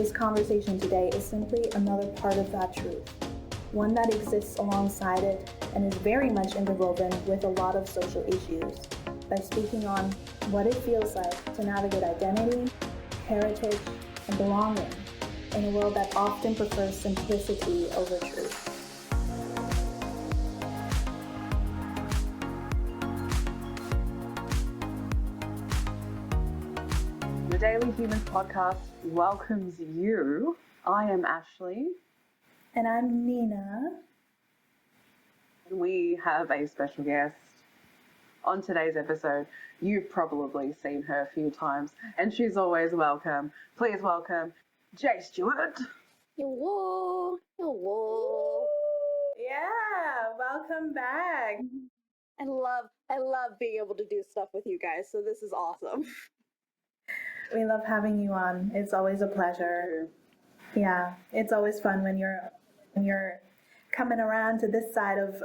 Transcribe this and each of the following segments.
this conversation today is simply another part of that truth, one that exists alongside it and is very much interwoven with a lot of social issues, by speaking on what it feels like to navigate identity, heritage, and belonging in a world that often prefers simplicity over truth. The Daily Humans podcast welcomes you. I am Ashley. And I'm Nina. We have a special guest on today's episode. You've probably seen her a few times, and she's always welcome. Please welcome Jay Stewart. Hello. Hello. Yeah, welcome back. I love being able to do stuff with you guys, so this is awesome. We love having you on. It's always a pleasure. Yeah, it's always fun when you're coming around to this side of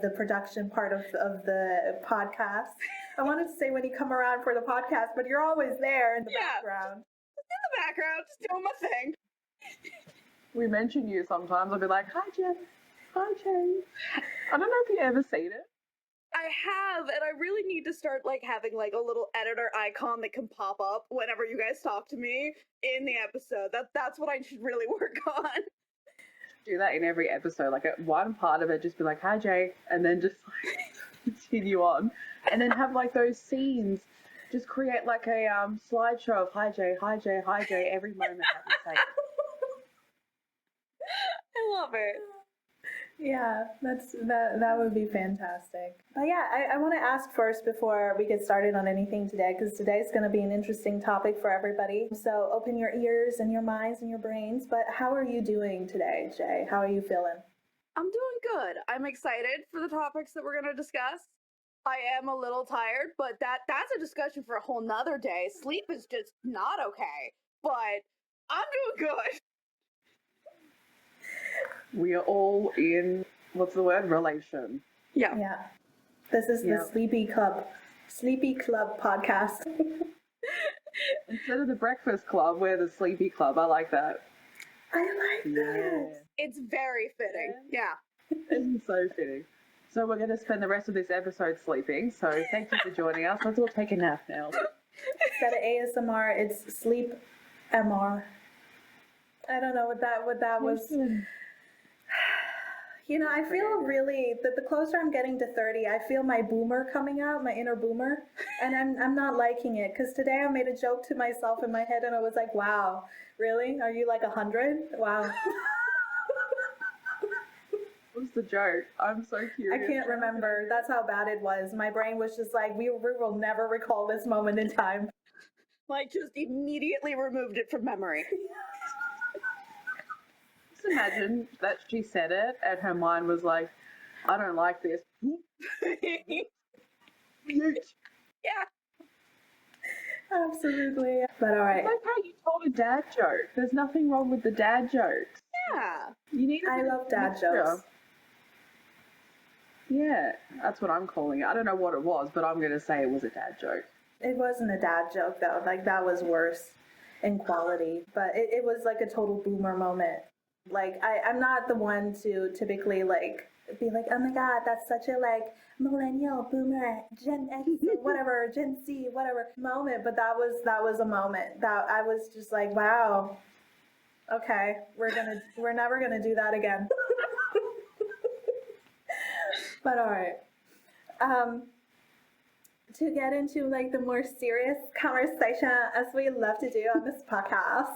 the production part of the podcast. I wanted to say when you come around for the podcast, but you're always there in the background. Just in the background, just doing my thing. We mention you sometimes. I'll be like, hi, Jen. Hi, Jay. I don't know if you ever seen it. I have, and I really need to start having a little editor icon that can pop up whenever you guys talk to me in the episode. That's what I should really work on. Do that in every episode. At one part of it, just be like, hi, Jay, and then just continue on, and then have those scenes. Just create a slideshow of hi, Jay, hi, Jay, hi, Jay, every moment that you say it. I love it. Yeah, that would be fantastic. But yeah, I want to ask first before we get started on anything today, because today's going to be an interesting topic for everybody. So open your ears and your minds and your brains. But how are you doing today, Jay? How are you feeling? I'm doing good. I'm excited for the topics that we're going to discuss. I am a little tired, but that's a discussion for a whole nother day. Sleep is just not okay, but I'm doing good. We are all in, what's the word? Relation. Yeah. Yeah. This is the Sleepy Club podcast. Instead of the Breakfast Club, we're the Sleepy Club. I like that. I like that. It's very fitting. Yeah. It's so fitting. So we're going to spend the rest of this episode sleeping. So thank you for joining us. Let's all take a nap now. Instead of ASMR, it's sleep MR. I don't know what that was. You know, I feel really that the closer I'm getting to 30, I feel my boomer coming out, my inner boomer, and I'm not liking it, because today I made a joke to myself in my head and I was like, wow, really? Are you 100? Wow. What's the joke? I'm so curious. I can't remember. That's how bad it was. My brain was just like, we will never recall this moment in time. Just immediately removed it from memory. Just imagine that she said it and her mind was like, I don't like this. Yeah. Absolutely. But all right. It's like how you told a dad joke. There's nothing wrong with the dad jokes. Yeah. You need I love dad jokes. Yeah, that's what I'm calling it. I don't know what it was, but I'm going to say it was a dad joke. It wasn't a dad joke, though. That was worse in quality. But it was a total boomer moment. I'm not the one to typically, be like, oh my God, that's such a, millennial, boomer, Gen X, whatever, Gen Z, whatever moment. But that was a moment that I was just like, wow, okay, we're never gonna do that again. But all right. To get into the more serious conversation, as we love to do on this podcast,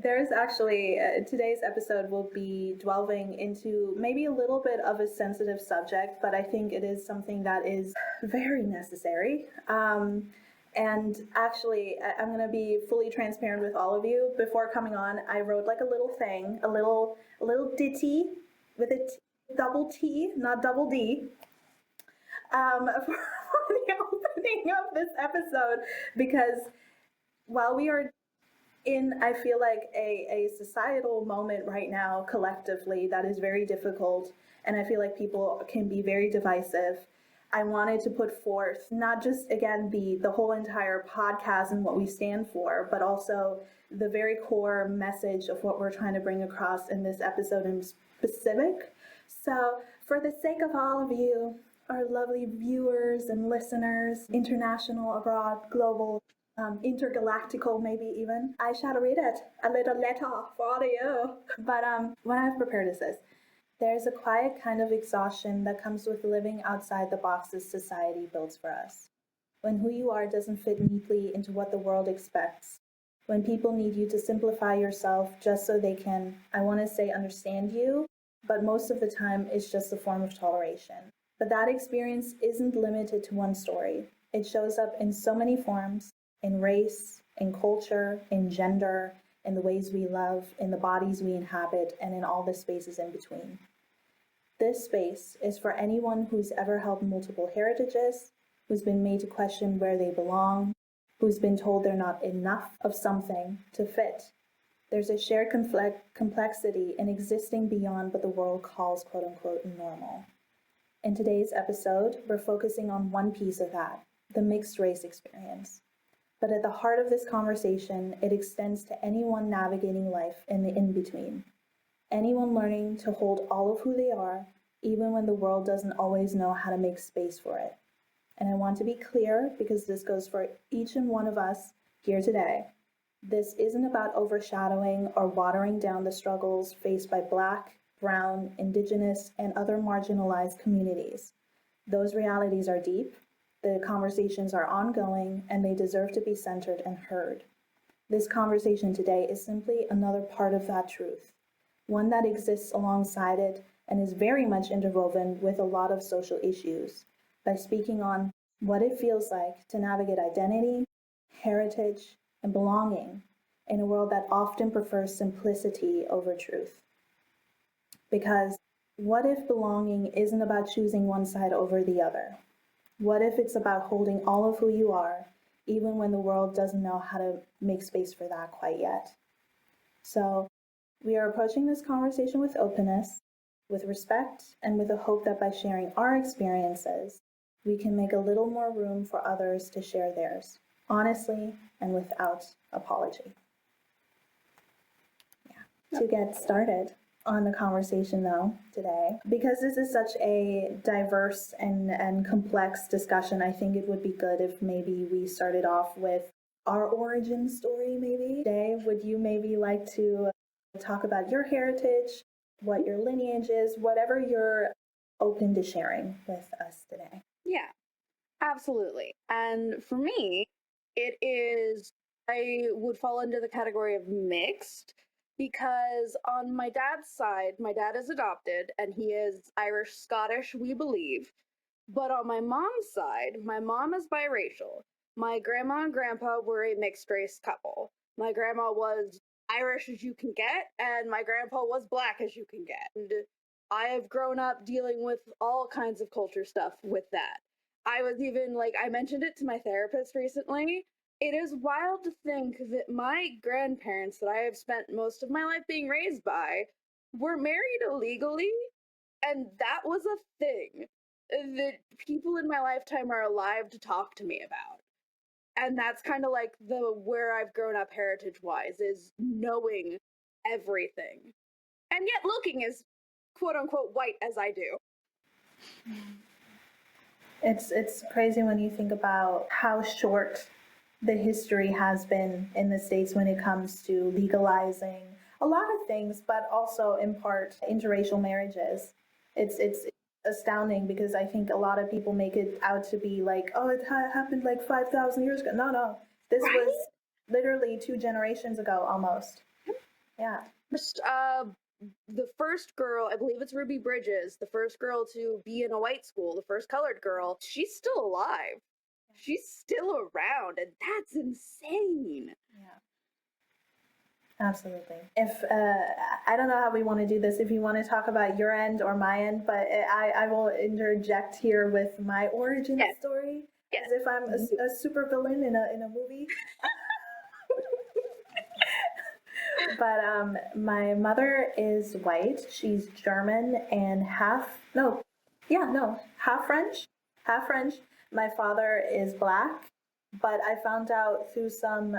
there's actually today's episode will be delving into maybe a little bit of a sensitive subject, but I think it is something that is very necessary. And actually, I'm going to be fully transparent with all of you. Before coming on, I wrote a little thing, a little ditty with a double T, not double D. For the opening of this episode, because while we are in, I feel like a societal moment right now collectively that is very difficult, and I feel like people can be very divisive. I wanted to put forth not just, again, the whole entire podcast and what we stand for, but also the very core message of what we're trying to bring across in this episode in specific. So for the sake of all of you, our lovely viewers and listeners, international, abroad, global, intergalactical maybe even, I shall read it, a little letter for all of you. But what I've prepared is this. There's a quiet kind of exhaustion that comes with living outside the boxes society builds for us. When who you are doesn't fit neatly into what the world expects. When people need you to simplify yourself just so they can, I want to say, understand you, but most of the time it's just a form of toleration. But that experience isn't limited to one story. It shows up in so many forms, in race, in culture, in gender, in the ways we love, in the bodies we inhabit, and in all the spaces in between. This space is for anyone who's ever held multiple heritages, who's been made to question where they belong, who's been told they're not enough of something to fit. There's a shared complexity in existing beyond what the world calls quote-unquote normal. In today's episode, we're focusing on one piece of that, the mixed race experience. But at the heart of this conversation, it extends to anyone navigating life in the in-between. Anyone learning to hold all of who they are, even when the world doesn't always know how to make space for it. And I want to be clear, because this goes for each and one of us here today. This isn't about overshadowing or watering down the struggles faced by Black, Brown, Indigenous, and other marginalized communities. Those realities are deep, the conversations are ongoing, and they deserve to be centered and heard. This conversation today is simply another part of that truth, one that exists alongside it and is very much interwoven with a lot of social issues, by speaking on what it feels like to navigate identity, heritage, and belonging in a world that often prefers simplicity over truth. Because what if belonging isn't about choosing one side over the other? What if it's about holding all of who you are, even when the world doesn't know how to make space for that quite yet? So we are approaching this conversation with openness, with respect, and with the hope that by sharing our experiences, we can make a little more room for others to share theirs, honestly and without apology. To get started on the conversation though today, because this is such a diverse and complex discussion, I think it would be good if maybe we started off with our origin story maybe. Today, would you maybe like to talk about your heritage, what your lineage is, whatever you're open to sharing with us today? Yeah, absolutely. And for me, I would fall into the category of mixed, because on my dad's side, my dad is adopted and he is Irish Scottish, we believe. But on my mom's side, my mom is biracial. My grandma and grandpa were a mixed race couple. My grandma was Irish as you can get, and my grandpa was Black as you can get. And I have grown up dealing with all kinds of culture stuff with that. I was even like, I mentioned it to my therapist recently. It is wild to think that my grandparents, that I have spent most of my life being raised by, were married illegally, and that was a thing that people in my lifetime are alive to talk to me about. And that's kind of like the where I've grown up heritage wise, is knowing everything and yet looking as quote unquote white as I do. It's crazy when you think about how short the history has been in the States when it comes to legalizing a lot of things, but also in part interracial marriages. It's astounding, because I think a lot of people make it out to be like, oh, it happened like 5,000 years ago. No, this Right? was literally 2 generations ago almost. Yeah. The first girl, I believe it's Ruby Bridges, the first girl to be in a white school, the first colored girl, she's still alive. She's still around, and that's insane. Yeah. Absolutely. If I don't know how we want to do this, if you want to talk about your end or my end, but I will interject here with my origin story, as if I'm a super villain in a movie. But my mother is white. She's German and half French, half French. My father is Black, but I found out through some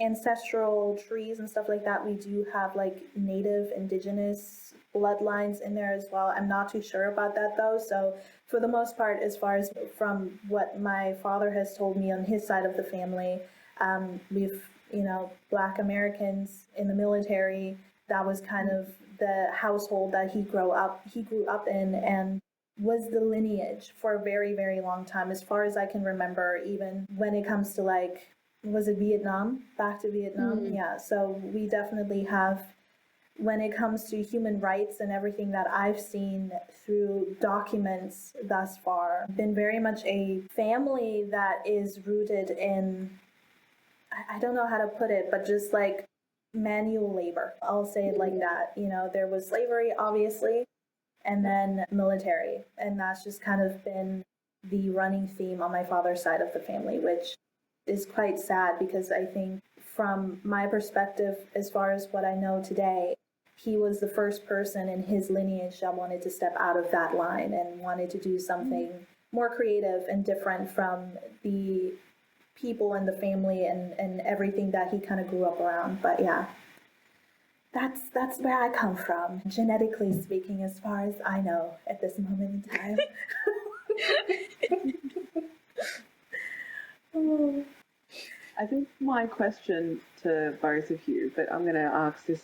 ancestral trees and stuff like that, we do have like native indigenous bloodlines in there as well. I'm not too sure about that though. So for the most part, as far as from what my father has told me on his side of the family, we've, Black Americans in the military, that was kind of the household that he grew up in, and was the lineage for a very, very long time, as far as I can remember, even when it comes to like, was it Vietnam? Back to Vietnam? Yeah, so we definitely have, when it comes to human rights and everything that I've seen through documents thus far, been very much a family that is rooted in, I don't know how to put it, but just like manual labor. I'll say it like that. There was slavery, obviously, and then military. And that's just kind of been the running theme on my father's side of the family, which is quite sad because I think from my perspective, as far as what I know today, he was the first person in his lineage that wanted to step out of that line and wanted to do something more creative and different from the people in the family and everything that he kind of grew up around. But yeah, that's where I come from, genetically speaking, as far as I know at this moment in time. Oh. I think my question to both of you, but I'm going to ask this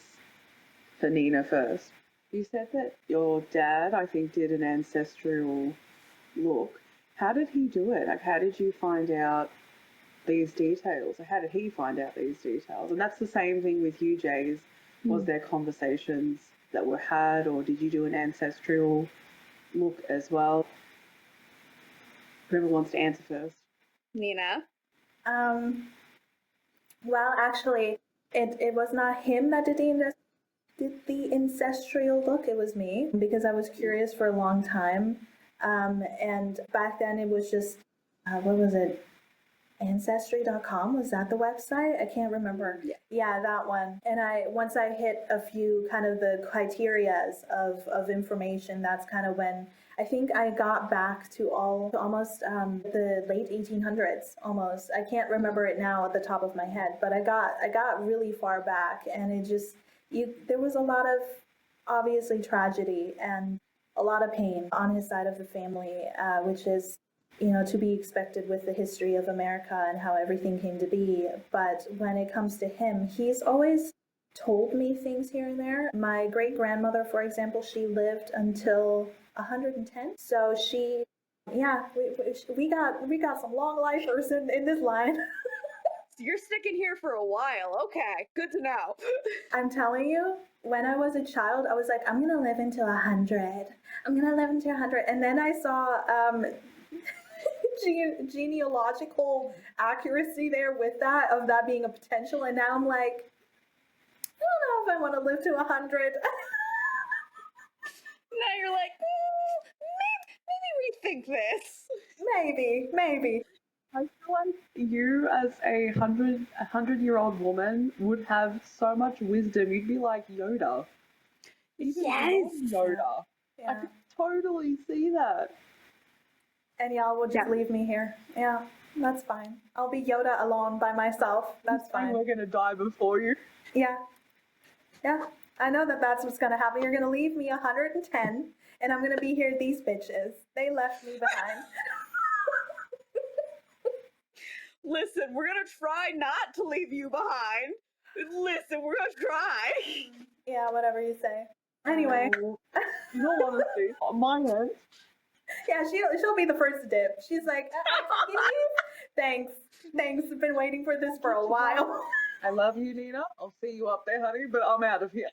for Nina first. You said that your dad, I think, did an ancestral look. How did he do it? Like, how did you find out these details? How did he find out these details? And that's the same thing with you, Jays. Was there conversations that were had, or did you do an ancestral look as well? Whoever wants to answer first. Nina? Well, actually, it was not him that did the ancestral look. It was me, because I was curious for a long time. And back then it was just, what was it? Ancestry.com, was that the website? I can't remember. Yeah, that one. And once I hit a few kind of the criterias of information, that's kind of when I think I got back to almost the late 1800s almost. I can't remember it now at the top of my head, but I got really far back, and it just, there was a lot of obviously tragedy and a lot of pain on his side of the family, which is, to be expected with the history of America and how everything came to be. But when it comes to him, he's always told me things here and there. My great-grandmother, for example, she lived until 110. So we got some long lifers in this line. You're sticking here for a while. Okay, good to know. I'm telling you, when I was a child, I was like, I'm going to live until 100. I'm going to live until 100. And then I saw genealogical accuracy there with that, of that being a potential. And now I'm like, I don't know if I want to live to 100. Now you're like, maybe rethink this. Maybe. I feel like you, as a 100-year-old woman, would have so much wisdom. You'd be like Yoda. Even Yoda. Yeah. I could totally see that. And y'all will just leave me here. Yeah, that's fine. I'll be Yoda alone by myself. That's fine. We're gonna die before you. Yeah. I know that's what's gonna happen. You're gonna leave me 110, and I'm gonna be here. These bitches, they left me behind. Listen, we're gonna try not to leave you behind. Listen, we're gonna try. Yeah, whatever you say. Anyway. No honesty, on my end. Yeah, she'll be the first dip. She's like, thanks. I've been waiting for this for a while. I love you, Nina. I'll see you up there, honey, but I'm out of here.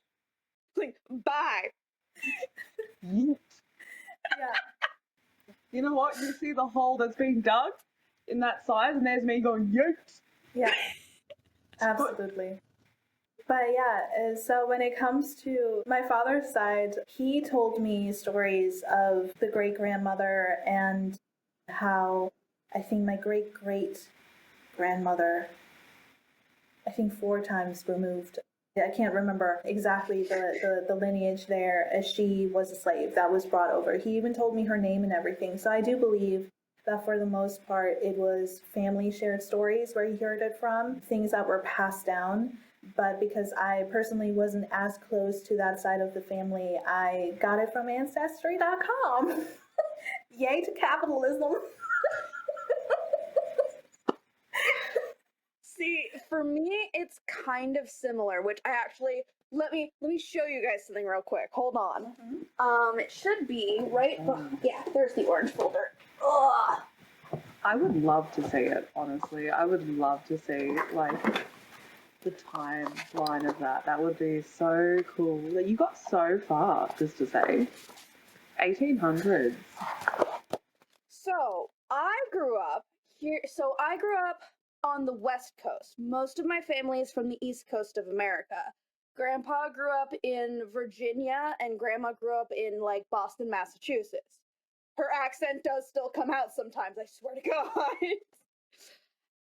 Like, bye. Yeet. Yeah. You know what? You see the hole that's being dug in that size, and there's me going, yeet. Yeah. Absolutely. But yeah, so when it comes to my father's side, he told me stories of the great-grandmother and how I think my great-great-grandmother, I think 4 times removed. I can't remember exactly the lineage there, as she was a slave that was brought over. He even told me her name and everything. So I do believe that for the most part it was family shared stories where he heard it from, things that were passed down. But because I personally wasn't as close to that side of the family, I got it from Ancestry.com. Yay to capitalism. See, for me, it's kind of similar, which I actually let me show you guys something real quick. Hold on. It should be right. Yeah, there's the orange folder. Ugh. I would love to see it, honestly. I would love to see, like, the timeline of that. That would be so cool. That you got so far, just to say. 1800s. So I grew up here. So I grew up on the West Coast. Most of my family is from the East Coast of America. Grandpa grew up in Virginia, and Grandma grew up in like Boston, Massachusetts. Her accent does still come out sometimes, I swear to God.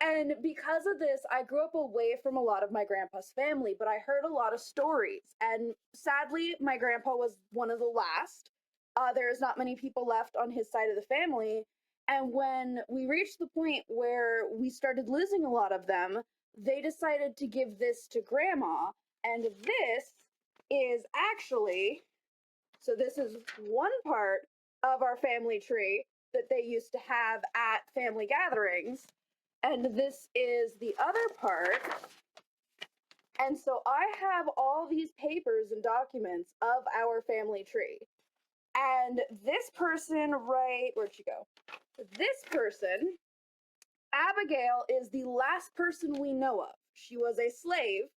And because of this, I grew up away from a lot of my grandpa's family, but I heard a lot of stories. And sadly, my grandpa was one of the last. There's not many people left on his side of the family. And when we reached the point where we started losing a lot of them, they decided to give this to Grandma. And this is actually, so this is one part of our family tree that they used to have at family gatherings. And this is the other part. And so I have all these papers and documents of our family tree. And this person, right, where'd she go? This person, Abigail, is the last person we know of. She was a slave,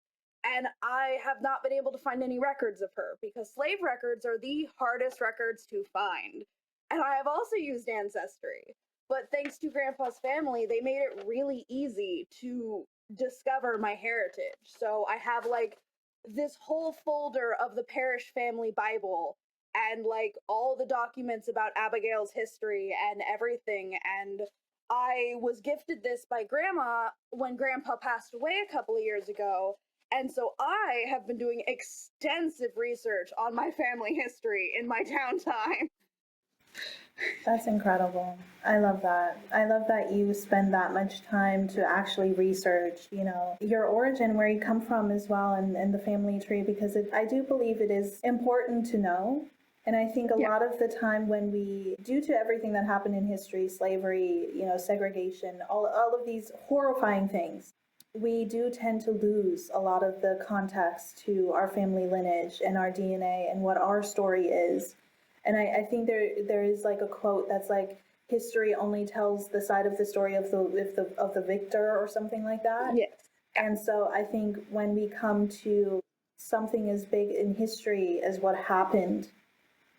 and I have not been able to find any records of her because slave records are the hardest records to find. And I have also used Ancestry. But thanks to Grandpa's family, they made it really easy to discover my heritage. So I have like this whole folder of the Parish Family Bible and like all the documents about Abigail's history and everything. And I was gifted this by Grandma when Grandpa passed away a couple of years ago. And so I have been doing extensive research on my family history in my downtime. That's incredible. I love that. I love that you spend that much time to actually research, your origin, where you come from as well, and the family tree, because I do believe it is important to know. And I think a lot of the time when due to everything that happened in history, slavery, segregation, all of these horrifying things, we do tend to lose a lot of the context to our family lineage and our DNA and what our story is. And I think there is like a quote that's like, history only tells the side of the story of the victor or something like that. Yes. And so I think when we come to something as big in history as what happened,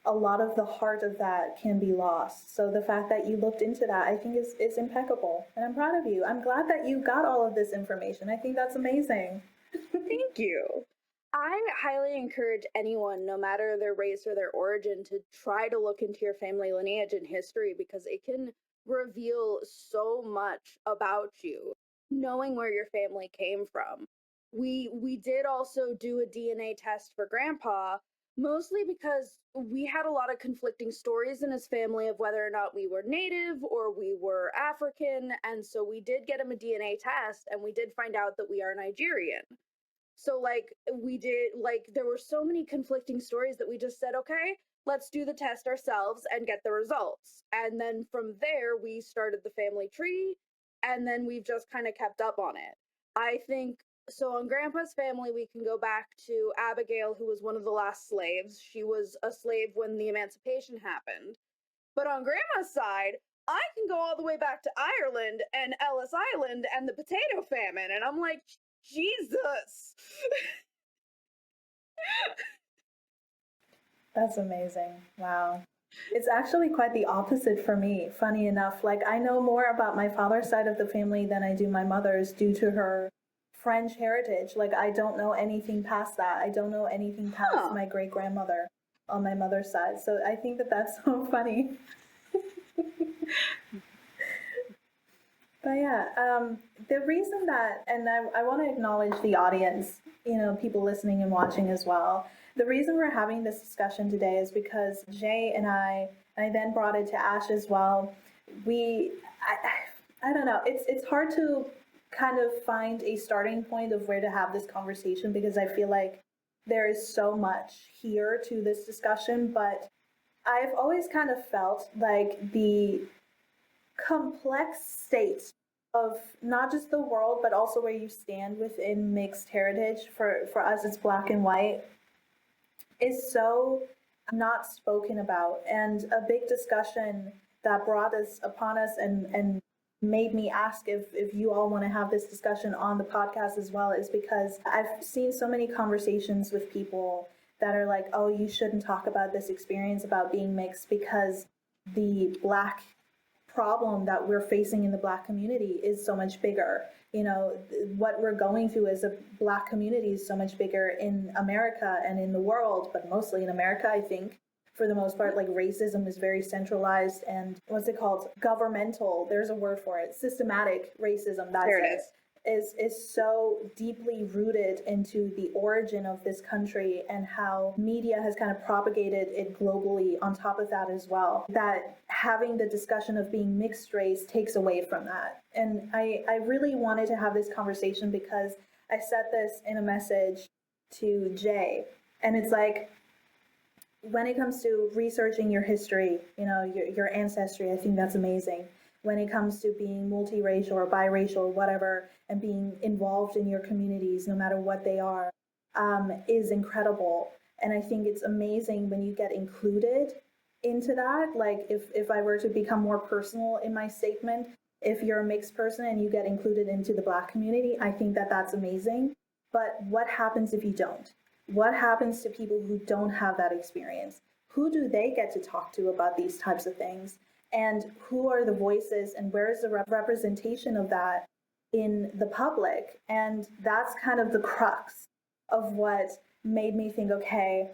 a lot of the heart of that can be lost. So the fact that you looked into that, I think is impeccable. And I'm proud of you. I'm glad that you got all of this information. I think that's amazing. Thank you. I highly encourage anyone, no matter their race or their origin, to try to look into your family lineage and history because it can reveal so much about you, knowing where your family came from. We did also do a DNA test for Grandpa, mostly because we had a lot of conflicting stories in his family of whether or not we were Native or we were African, and so we did get him a DNA test, and we did find out that we are Nigerian. So like there were so many conflicting stories that we just said, okay, let's do the test ourselves and get the results. And then from there, we started the family tree, and then we've just kind of kept up on it. I think, so on Grandpa's family, we can go back to Abigail, who was one of the last slaves. She was a slave when the emancipation happened. But on Grandma's side, I can go all the way back to Ireland and Ellis Island and the potato famine. And I'm like, Jesus. That's amazing. Wow. It's actually quite the opposite for me, funny enough. Like, I know more about my father's side of the family than I do my mother's due to her French heritage. Like, I don't know anything past that. I don't know anything past my great-grandmother on my mother's side. So I think that that's so funny. But yeah, the reason that, and I want to acknowledge the audience, people listening and watching as well. The reason we're having this discussion today is because Jay and I then brought it to Ash as well. I don't know. It's hard to kind of find a starting point of where to have this conversation because I feel like there is so much here to this discussion, but I've always kind of felt like the complex state of not just the world, but also where you stand within mixed heritage. For us, it's black and white, is so not spoken about. And a big discussion that brought us upon us and made me ask if you all want to have this discussion on the podcast as well is because I've seen so many conversations with people that are like, oh, you shouldn't talk about this experience about being mixed because the black problem that we're facing in the black community is so much bigger. You know, what we're going through as a black community is so much bigger in America and in the world, but mostly in America, I think. For the most part, like racism is very centralized and what's it called? Governmental. There's a word for it. Systematic racism. That's There it it. Is so deeply rooted into the origin of this country and how media has kind of propagated it globally on top of that as well, that having the discussion of being mixed race takes away from that. And I really wanted to have this conversation because I said this in a message to Jay, and it's like, when it comes to researching your history, you know, your ancestry, I think that's amazing. When it comes to being multiracial or biracial or whatever, and being involved in your communities, no matter what they are, is incredible. And I think it's amazing when you get included into that. Like if I were to become more personal in my statement, if you're a mixed person and you get included into the black community, I think that that's amazing. But what happens if you don't? What happens to people who don't have that experience? Who do they get to talk to about these types of things? And who are the voices and where is the representation of that in the public? And that's kind of the crux of what made me think, okay,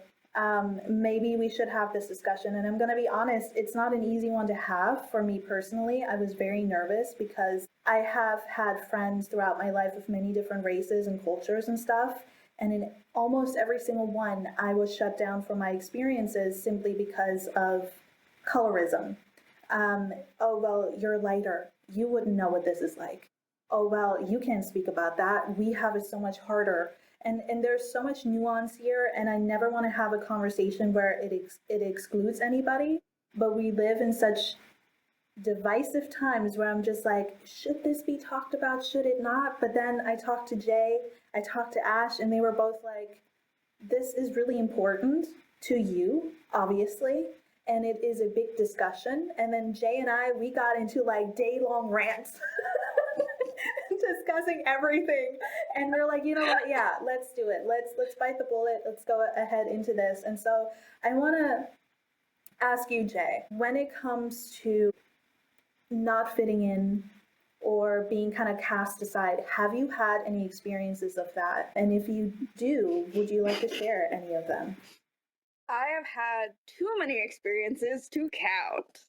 maybe we should have this discussion. And I'm going to be honest, it's not an easy one to have for me personally. I was very nervous because I have had friends throughout my life of many different races and cultures and stuff. And in almost every single one, I was shut down for my experiences simply because of colorism. Oh, well, you're lighter. You wouldn't know what this is like. Oh, well, you can't speak about that. We have it so much harder. And there's so much nuance here, and I never want to have a conversation where it excludes anybody. But we live in such divisive times where I'm just like, should this be talked about? Should it not? But then I talked to Jay, I talked to Ash, and they were both like, this is really important to you, obviously, and it is a big discussion. And then Jay and we got into like day-long rants discussing everything. And we're like, you know what? Yeah, let's do it. Let's bite the bullet. Let's go ahead into this. And so I want to ask you, Jay, when it comes to not fitting in or being kind of cast aside, have you had any experiences of that? And if you do, would you like to share any of them? I have had too many experiences to count.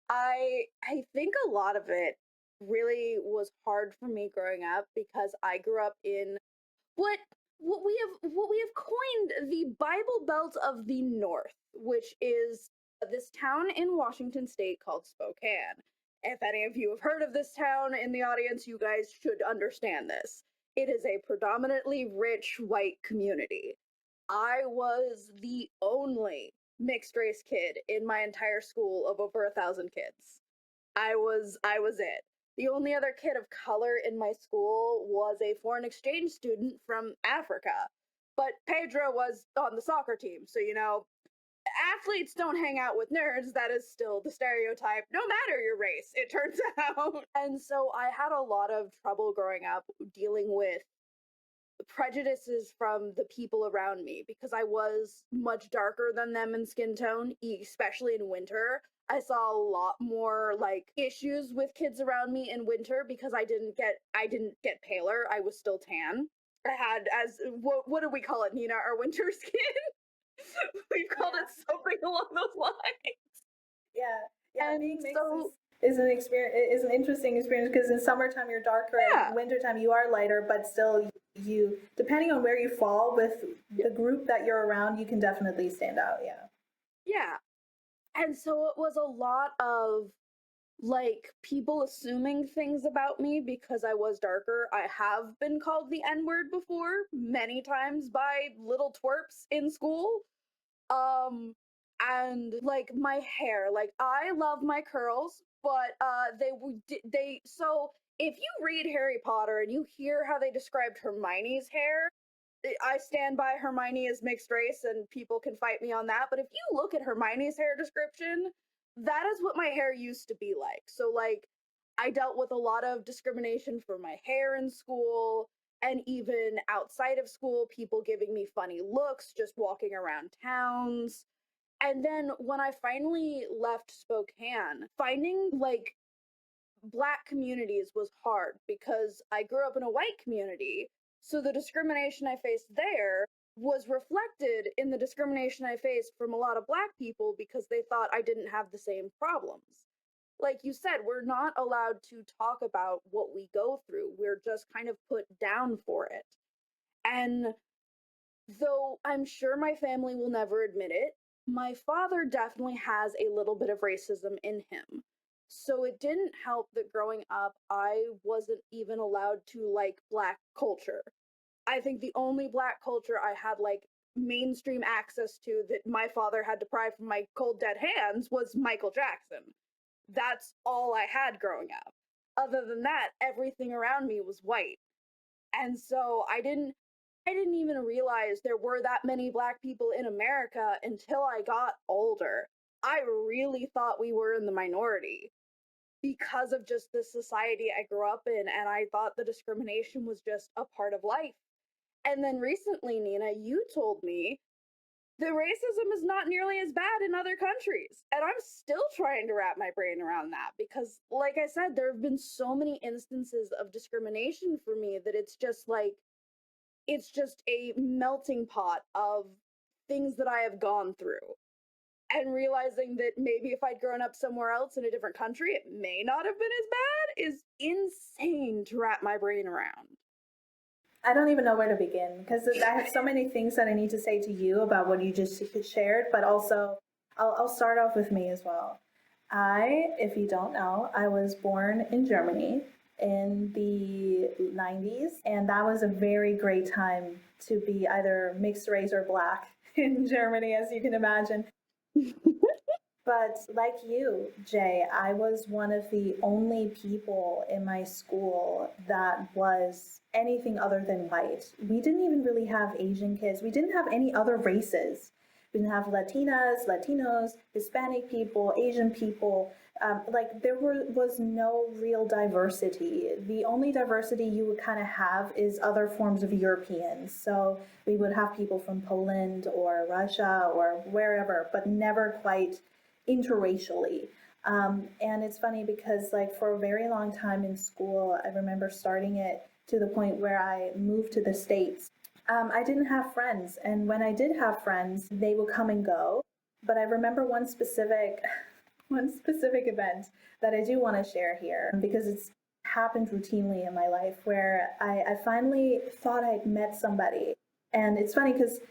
I think a lot of it really was hard for me growing up because I grew up in what we have coined the Bible Belt of the North, which is this town in Washington State called Spokane. If any of you have heard of this town in the audience, you guys should understand this. It is a predominantly rich white community. I was the only mixed race kid in my entire school of over 1,000 kids. I was it. The only other kid of color in my school was a foreign exchange student from Africa. But Pedro was on the soccer team, so athletes don't hang out with nerds. That is still the stereotype, no matter your race, it turns out. And so I had a lot of trouble growing up dealing with prejudices from the people around me because I was much darker than them in skin tone, especially in winter. I saw a lot more like issues with kids around me in winter because I didn't get paler. I was still tan. I had what do we call it, Nina? Our winter skin. We've called it something along those lines. Yeah, and being mixed so is an experience. Is an interesting experience because in summertime you're darker, and in wintertime you are lighter, but still you, depending on where you fall with the group that you're around, you can definitely stand out. Yeah. And so it was a lot of like people assuming things about me because I was darker. I have been called the N-word before, many times by little twerps in school. And like my hair, like I love my curls, but they so if you read Harry Potter and you hear how they described Hermione's hair, I stand by Hermione as mixed race and people can fight me on that, but if you look at Hermione's hair description, that is what my hair used to be like. So like I dealt with a lot of discrimination for my hair in school and even outside of school, people giving me funny looks just walking around towns. And then when I finally left Spokane, finding like Black communities was hard because I grew up in a white community. So the discrimination I faced there was reflected in the discrimination I faced from a lot of Black people because they thought I didn't have the same problems. Like you said, we're not allowed to talk about what we go through. We're just kind of put down for it. And though I'm sure my family will never admit it, my father definitely has a little bit of racism in him. So it didn't help that growing up, I wasn't even allowed to like Black culture. I think the only Black culture I had like mainstream access to that my father had to pry from my cold dead hands was Michael Jackson. That's all I had growing up. Other than that, everything around me was white. And so I didn't even realize there were that many Black people in America until I got older. I really thought we were in the minority because of just the society I grew up in, and I thought the discrimination was just a part of life. And then recently, Nina, you told me the racism is not nearly as bad in other countries. And I'm still trying to wrap my brain around that because, like I said, there have been so many instances of discrimination for me that it's just a melting pot of things that I have gone through. And realizing that maybe if I'd grown up somewhere else in a different country, it may not have been as bad is insane to wrap my brain around. I don't even know where to begin because I have so many things that I need to say to you about what you just shared, but also I'll start off with me as well. If you don't know, I was born in Germany in the 90s, and that was a very great time to be either mixed race or Black in Germany, as you can imagine. But like you, Jay, I was one of the only people in my school that was anything other than white. We didn't even really have Asian kids. We didn't have any other races. We didn't have Latinas, Latinos, Hispanic people, Asian people. Like there was no real diversity. The only diversity you would kind of have is other forms of Europeans. So we would have people from Poland or Russia or wherever, but never quite interracially. And it's funny because like for a very long time in school, I remember starting it to the point where I moved to the States. I didn't have friends, and when I did have friends, they would come and go. But I remember one specific event that I do want to share here because it's happened routinely in my life where I finally thought I'd met somebody. And it's funny because,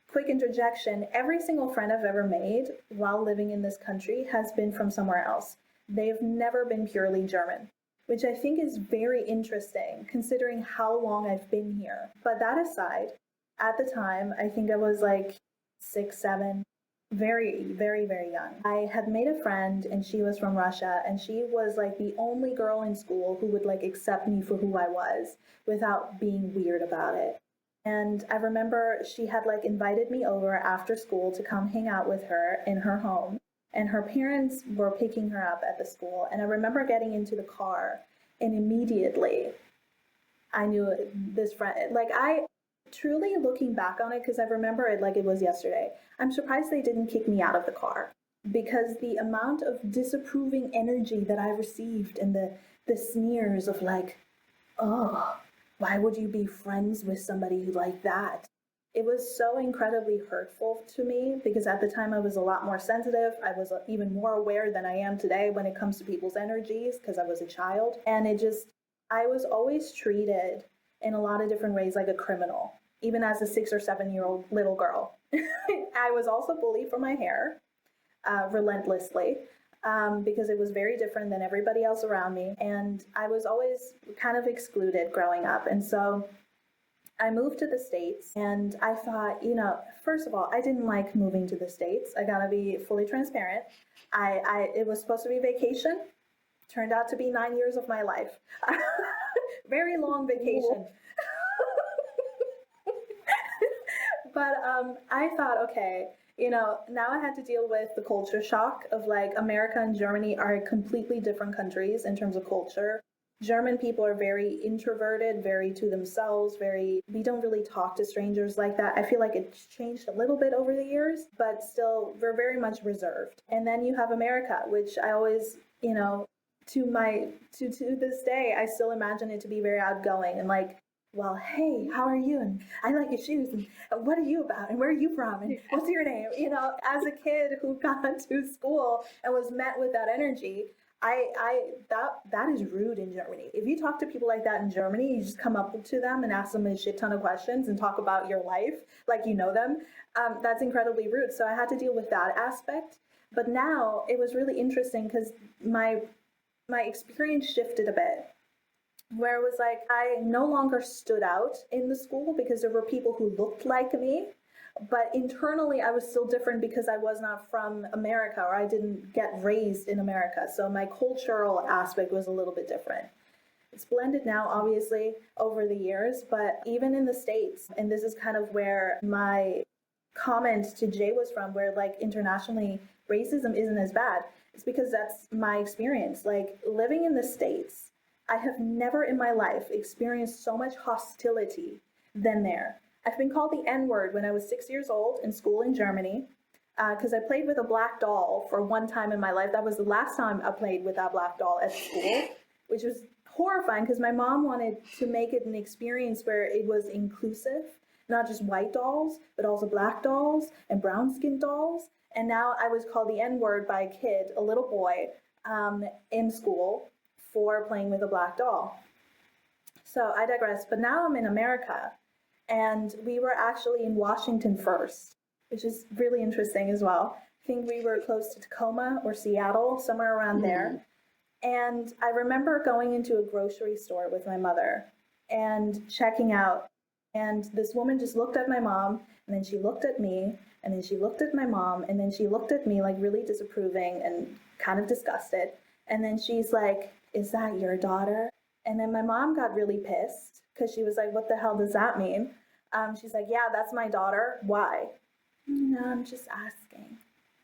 quick interjection, every single friend I've ever made while living in this country has been from somewhere else. They've never been purely German, which I think is very interesting considering how long I've been here. But that aside, at the time, I think I was like 6, 7, very, very, very young. I had made a friend and she was from Russia, and she was like the only girl in school who would like accept me for who I was without being weird about it. And I remember she had like invited me over after school to come hang out with her in her home. And her parents were picking her up at the school. And I remember getting into the car and immediately I knew this friend, like I truly looking back on it, because I remember it like it was yesterday, I'm surprised they didn't kick me out of the car because the amount of disapproving energy that I received and the sneers of like, oh, why would you be friends with somebody like that? It was so incredibly hurtful to me because at the time I was a lot more sensitive. I was even more aware than I am today when it comes to people's energies because I was a child. And I was always treated in a lot of different ways like a criminal, even as a 6 or 7-year-old little girl. I was also bullied for my hair relentlessly. because it was very different than everybody else around me. And I was always kind of excluded growing up. And so I moved to the States, and I thought, first of all, I didn't like moving to the States. I gotta be fully transparent. It was supposed to be vacation. Turned out to be 9 years of my life. Very long vacation. But I thought, okay, now I had to deal with the culture shock of like America and Germany are completely different countries in terms of culture. German people are very introverted, very to themselves, we don't really talk to strangers like that. I feel like it's changed a little bit over the years, but still we're very much reserved. And then you have America, which I always, to this day, I still imagine it to be very outgoing and like, well, hey, how are you? And I like your shoes. And what are you about? And where are you from? And what's your name? As a kid who got to school and was met with that energy, that is rude in Germany. If you talk to people like that in Germany, you just come up to them and ask them a shit ton of questions and talk about your life like you know them. That's incredibly rude. So I had to deal with that aspect. But now it was really interesting because my experience shifted a bit, where it was like I no longer stood out in the school because there were people who looked like me, but internally I was still different because I was not from America, or I didn't get raised in America. So my cultural aspect was a little bit different. It's blended now, obviously, over the years, but even in the States, and this is kind of where my comment to Jay was from, where like internationally racism isn't as bad. It's because that's my experience. Like living in the States, I have never in my life experienced so much hostility than there. I've been called the N-word when I was 6 years old in school in Germany because I played with a black doll for one time in my life. That was the last time I played with that black doll at school, which was horrifying because my mom wanted to make it an experience where it was inclusive, not just white dolls, but also black dolls and brown-skinned dolls. And now I was called the N-word by a kid, a little boy, in school for playing with a black doll. So I digress. But now I'm in America, and we were actually in Washington first, which is really interesting as well. I think we were close to Tacoma or Seattle, somewhere around there. And I remember going into a grocery store with my mother and checking out. And this woman just looked at my mom, and then she looked at me, and then she looked at my mom, and then she looked at me like really disapproving and kind of disgusted. And then she's like, "Is that your daughter?" And then my mom got really pissed because she was like, "What the hell does that mean?" She's like, "Yeah, that's my daughter. Why?" "No, I'm just asking."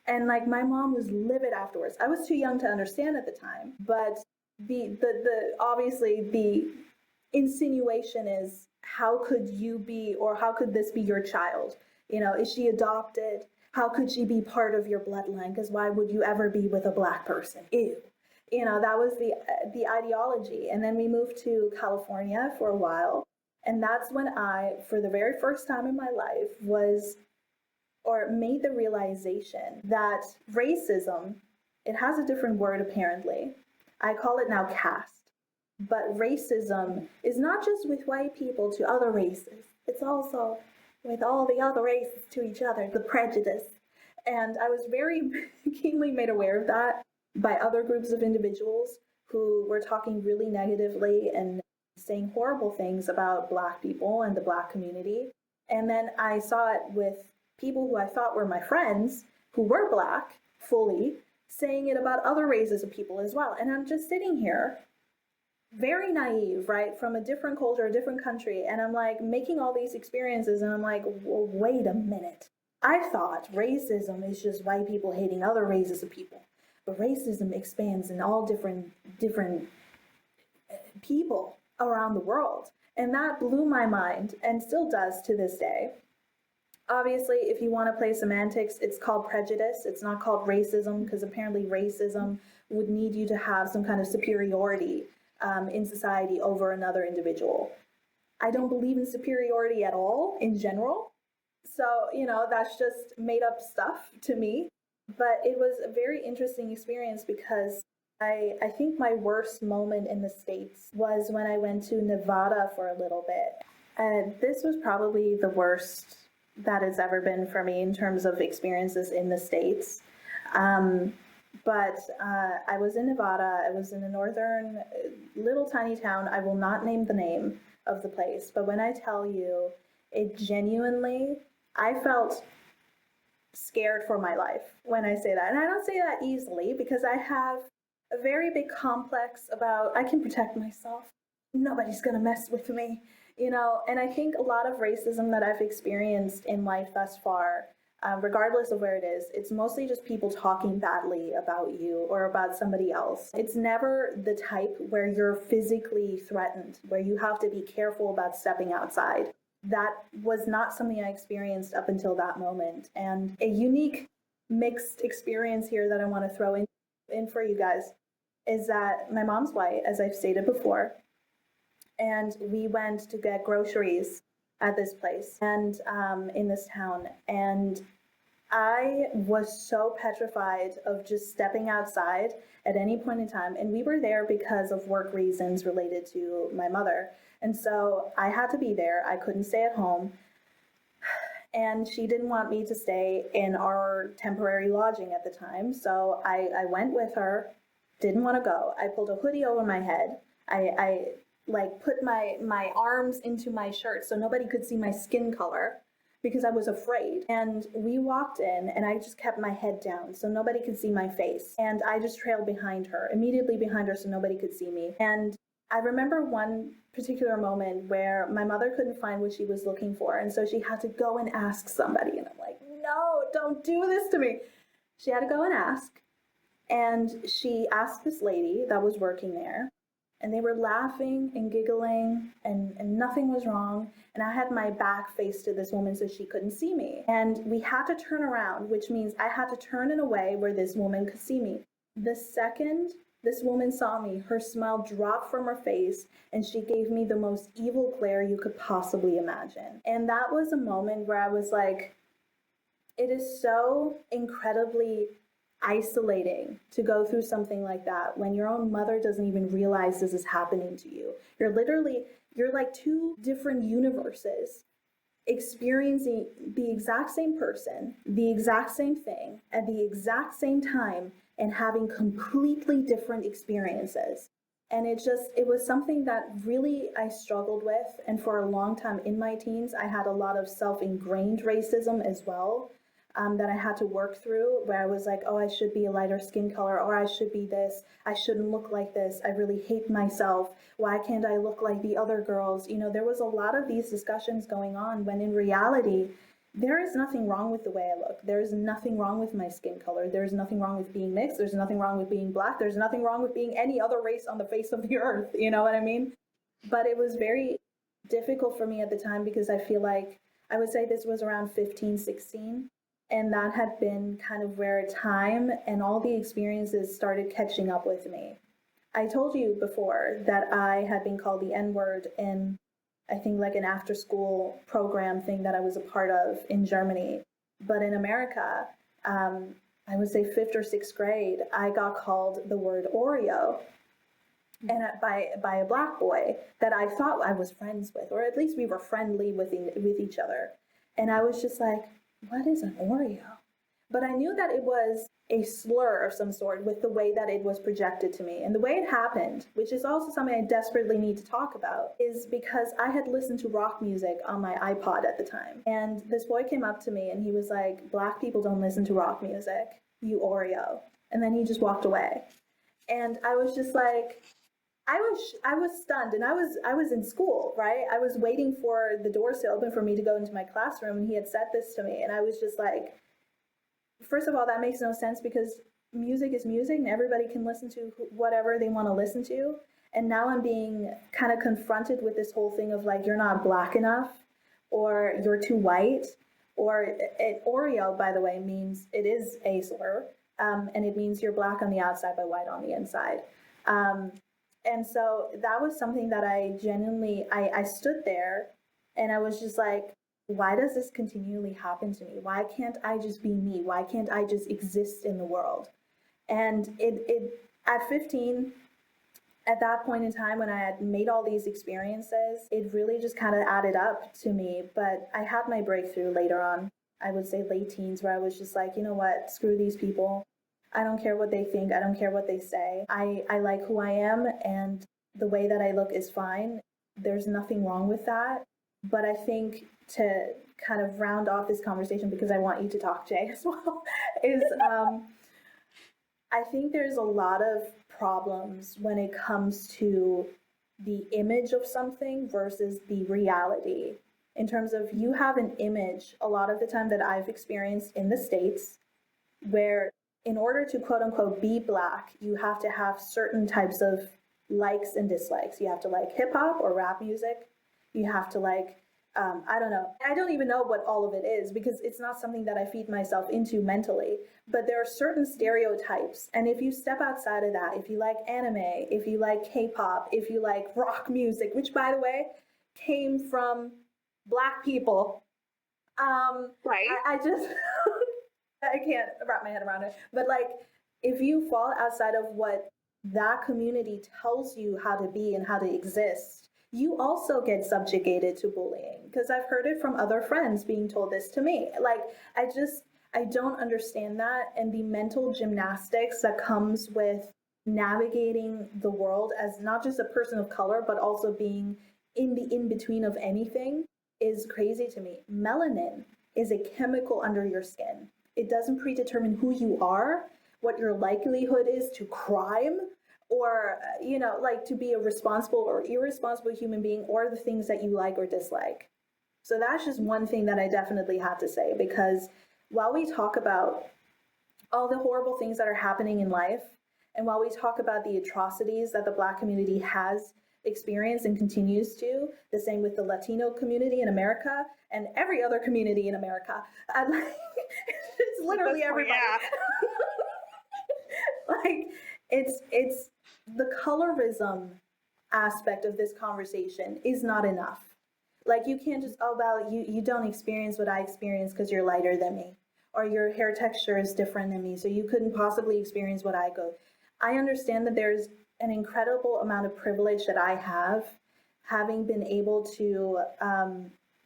And like my mom was livid afterwards. I was too young to understand at the time, but the obviously the insinuation is, how could you be, or how could this be your child? Is she adopted? How could she be part of your bloodline? Because why would you ever be with a black person? Ew. That was the ideology. And then we moved to California for a while. And that's when I, for the very first time in my life, made the realization that racism, it has a different word apparently. I call it now caste. But racism is not just with white people to other races. It's also with all the other races to each other, the prejudice. And I was very keenly made aware of that by other groups of individuals who were talking really negatively and saying horrible things about Black people and the Black community. And then I saw it with people who I thought were my friends who were Black fully saying it about other races of people as well. And I'm just sitting here very naive, right, from a different culture, a different country, and I'm like making all these experiences, and I'm like, well, wait a minute. I thought racism is just white people hating other races of people, but racism expands in all different people around the world, and that blew my mind, and still does to this day. Obviously, if you want to play semantics, it's called prejudice. It's not called racism, because apparently racism would need you to have some kind of superiority in society over another individual. I don't believe in superiority at all in general. So, that's just made up stuff to me. But it was a very interesting experience because I think my worst moment in the States was when I went to Nevada for a little bit. And this was probably the worst that it's ever been for me in terms of experiences in the States. But I was in Nevada. I was in a northern little tiny town. I will not name the name of the place, but when I tell you, it genuinely, I felt scared for my life when I say that. And I don't say that easily because I have a very big complex about I can protect myself. Nobody's going to mess with me, And I think a lot of racism that I've experienced in life thus far, regardless of where it is, it's mostly just people talking badly about you or about somebody else. It's never the type where you're physically threatened, where you have to be careful about stepping outside. That was not something I experienced up until that moment. And a unique mixed experience here that I want to throw in for you guys is that my mom's white, as I've stated before, and we went to get groceries at this place and in this town. And I was so petrified of just stepping outside at any point in time. And we were there because of work reasons related to my mother. And so I had to be there. I couldn't stay at home. And she didn't want me to stay in our temporary lodging at the time. So I went with her, didn't want to go. I pulled a hoodie over my head. I put my arms into my shirt so nobody could see my skin color because I was afraid. And we walked in and I just kept my head down so nobody could see my face. And I just trailed immediately behind her so nobody could see me. And I remember one particular moment where my mother couldn't find what she was looking for. And so she had to go and ask somebody. And I'm like, no, don't do this to me. She had to go and ask. And she asked this lady that was working there. And they were laughing and giggling and nothing was wrong. And I had my back face to this woman so she couldn't see me. And we had to turn around, which means I had to turn in a way where this woman could see me. The second this woman saw me, her smile dropped from her face and she gave me the most evil glare you could possibly imagine. And that was a moment where I was like, it is so incredibly isolating to go through something like that when your own mother doesn't even realize this is happening to you. You're like two different universes experiencing the exact same person, the exact same thing, at the exact same time, and having completely different experiences. And it was something that really I struggled with. And for a long time in my teens, I had a lot of self-ingrained racism as well. That I had to work through, where I was like, oh, I should be a lighter skin color, or I should be this, I shouldn't look like this, I really hate myself, why can't I look like the other girls? There was a lot of these discussions going on when in reality, there is nothing wrong with the way I look. There is nothing wrong with my skin color. There is nothing wrong with being mixed. There's nothing wrong with being black. There's nothing wrong with being any other race on the face of the earth. You know what I mean? But it was very difficult for me at the time because I feel like, I would say this was around 15, 16. And that had been kind of where time and all the experiences started catching up with me. I told you before that I had been called the N-word in, I think, like an after-school program thing that I was a part of in Germany. But in America, I would say 5th or 6th grade, I got called the word Oreo and by a black boy that I thought I was friends with, or at least we were friendly with each other. And I was just like, what is an Oreo? But I knew that it was a slur of some sort with the way that it was projected to me. And the way it happened, which is also something I desperately need to talk about, is because I had listened to rock music on my iPod at the time. And this boy came up to me and he was like, black people don't listen to rock music, you Oreo. And then he just walked away. And I was just like, I was stunned, and I was in school, right? I was waiting for the doors to open for me to go into my classroom, and he had said this to me, and I was just like, first of all, that makes no sense because music is music, and everybody can listen to whatever they want to listen to. And now I'm being kind of confronted with this whole thing of like, you're not black enough, or you're too white, or Oreo, by the way, means it is a slur, and it means you're black on the outside but white on the inside. And so that was something that I genuinely, I stood there and I was just like, why does this continually happen to me? Why can't I just be me? Why can't I just exist in the world? And it at 15, at that point in time when I had made all these experiences, it really just kind of added up to me. But I had my breakthrough later on, I would say late teens, where I was just like, you know what, screw these people. I don't care what they think. I don't care what they say. I like who I am, and the way that I look is fine. There's nothing wrong with that. But I think to kind of round off this conversation, because I want you to talk, Jay, as well, is I think there's a lot of problems when it comes to the image of something versus the reality. In terms of, you have an image a lot of the time that I've experienced in the States, where in order to quote unquote be Black, you have to have certain types of likes and dislikes. You have to like hip hop or rap music. You have to like, I don't know. I don't even know what all of it is, because it's not something that I feed myself into mentally. But there are certain stereotypes. And if you step outside of that, if you like anime, if you like K-pop, if you like rock music, which by the way came from Black people, Right. I just, I can't wrap my head around it. But like, if you fall outside of what that community tells you how to be and how to exist, you also get subjugated to bullying. Because I've heard it from other friends being told this to me. Like, I don't understand that. And the mental gymnastics that comes with navigating the world as not just a person of color, but also being in the in between of anything is crazy to me. Melanin is a chemical under your skin. It doesn't predetermine who you are, what your likelihood is to crime, or, you know, like to be a responsible or irresponsible human being, or the things that you like or dislike. So that's just one thing that I definitely have to say, because while we talk about all the horrible things that are happening in life, and while we talk about the atrocities that the Black community has experienced and continues to, the same with the Latino community in America and every other community in America. It's literally everybody. Yeah. Like, it's the colorism aspect of this conversation is not enough. Like, you can't just, oh, well, you don't experience what I experience because you're lighter than me, or your hair texture is different than me, so you couldn't possibly experience what I go. I understand that there's an incredible amount of privilege that I have, having been able to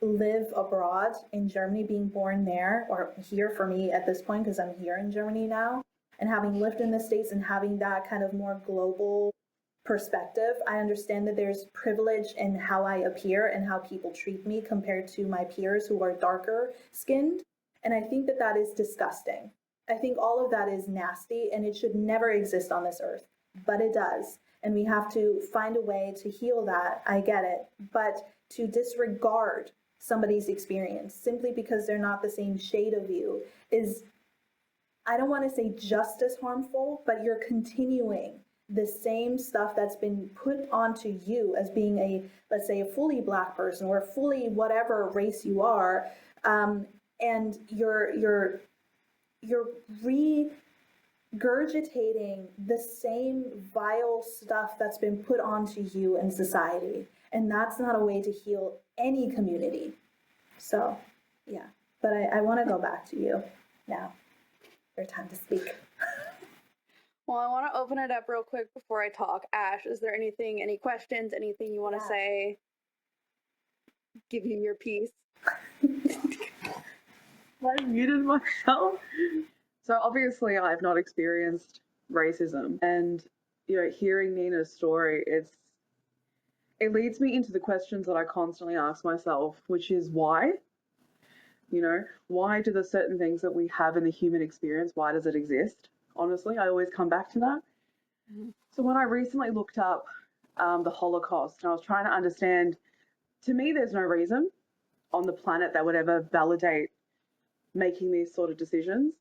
live abroad in Germany, being born there, or here for me at this point, because I'm here in Germany now, and having lived in the States and having that kind of more global perspective. I understand that there's privilege in how I appear and how people treat me compared to my peers who are darker skinned. And I think that that is disgusting. I think all of that is nasty, and it should never exist on this earth, but it does. And we have to find a way to heal that. I get it. But to disregard somebody's experience simply because they're not the same shade of you is, I don't want to say just as harmful, but you're continuing the same stuff that's been put onto you as being a, let's say, a fully Black person or fully whatever race you are, and you're regurgitating the same vile stuff that's been put onto you in society, and that's not a way to heal any community. So, yeah, but I want to go back to you now. Your time to speak. Well, I want to open it up real quick before I talk. Ash, is there anything, any questions, anything you want to say? Give you your piece. I muted myself. So obviously I've not experienced racism, and hearing Nina's story, it leads me into the questions that I constantly ask myself, which is why? Why do the certain things that we have in the human experience, why does it exist? Honestly, I always come back to that. Mm-hmm. So when I recently looked up the Holocaust, and I was trying to understand, to me, there's no reason on the planet that would ever validate making these sort of decisions.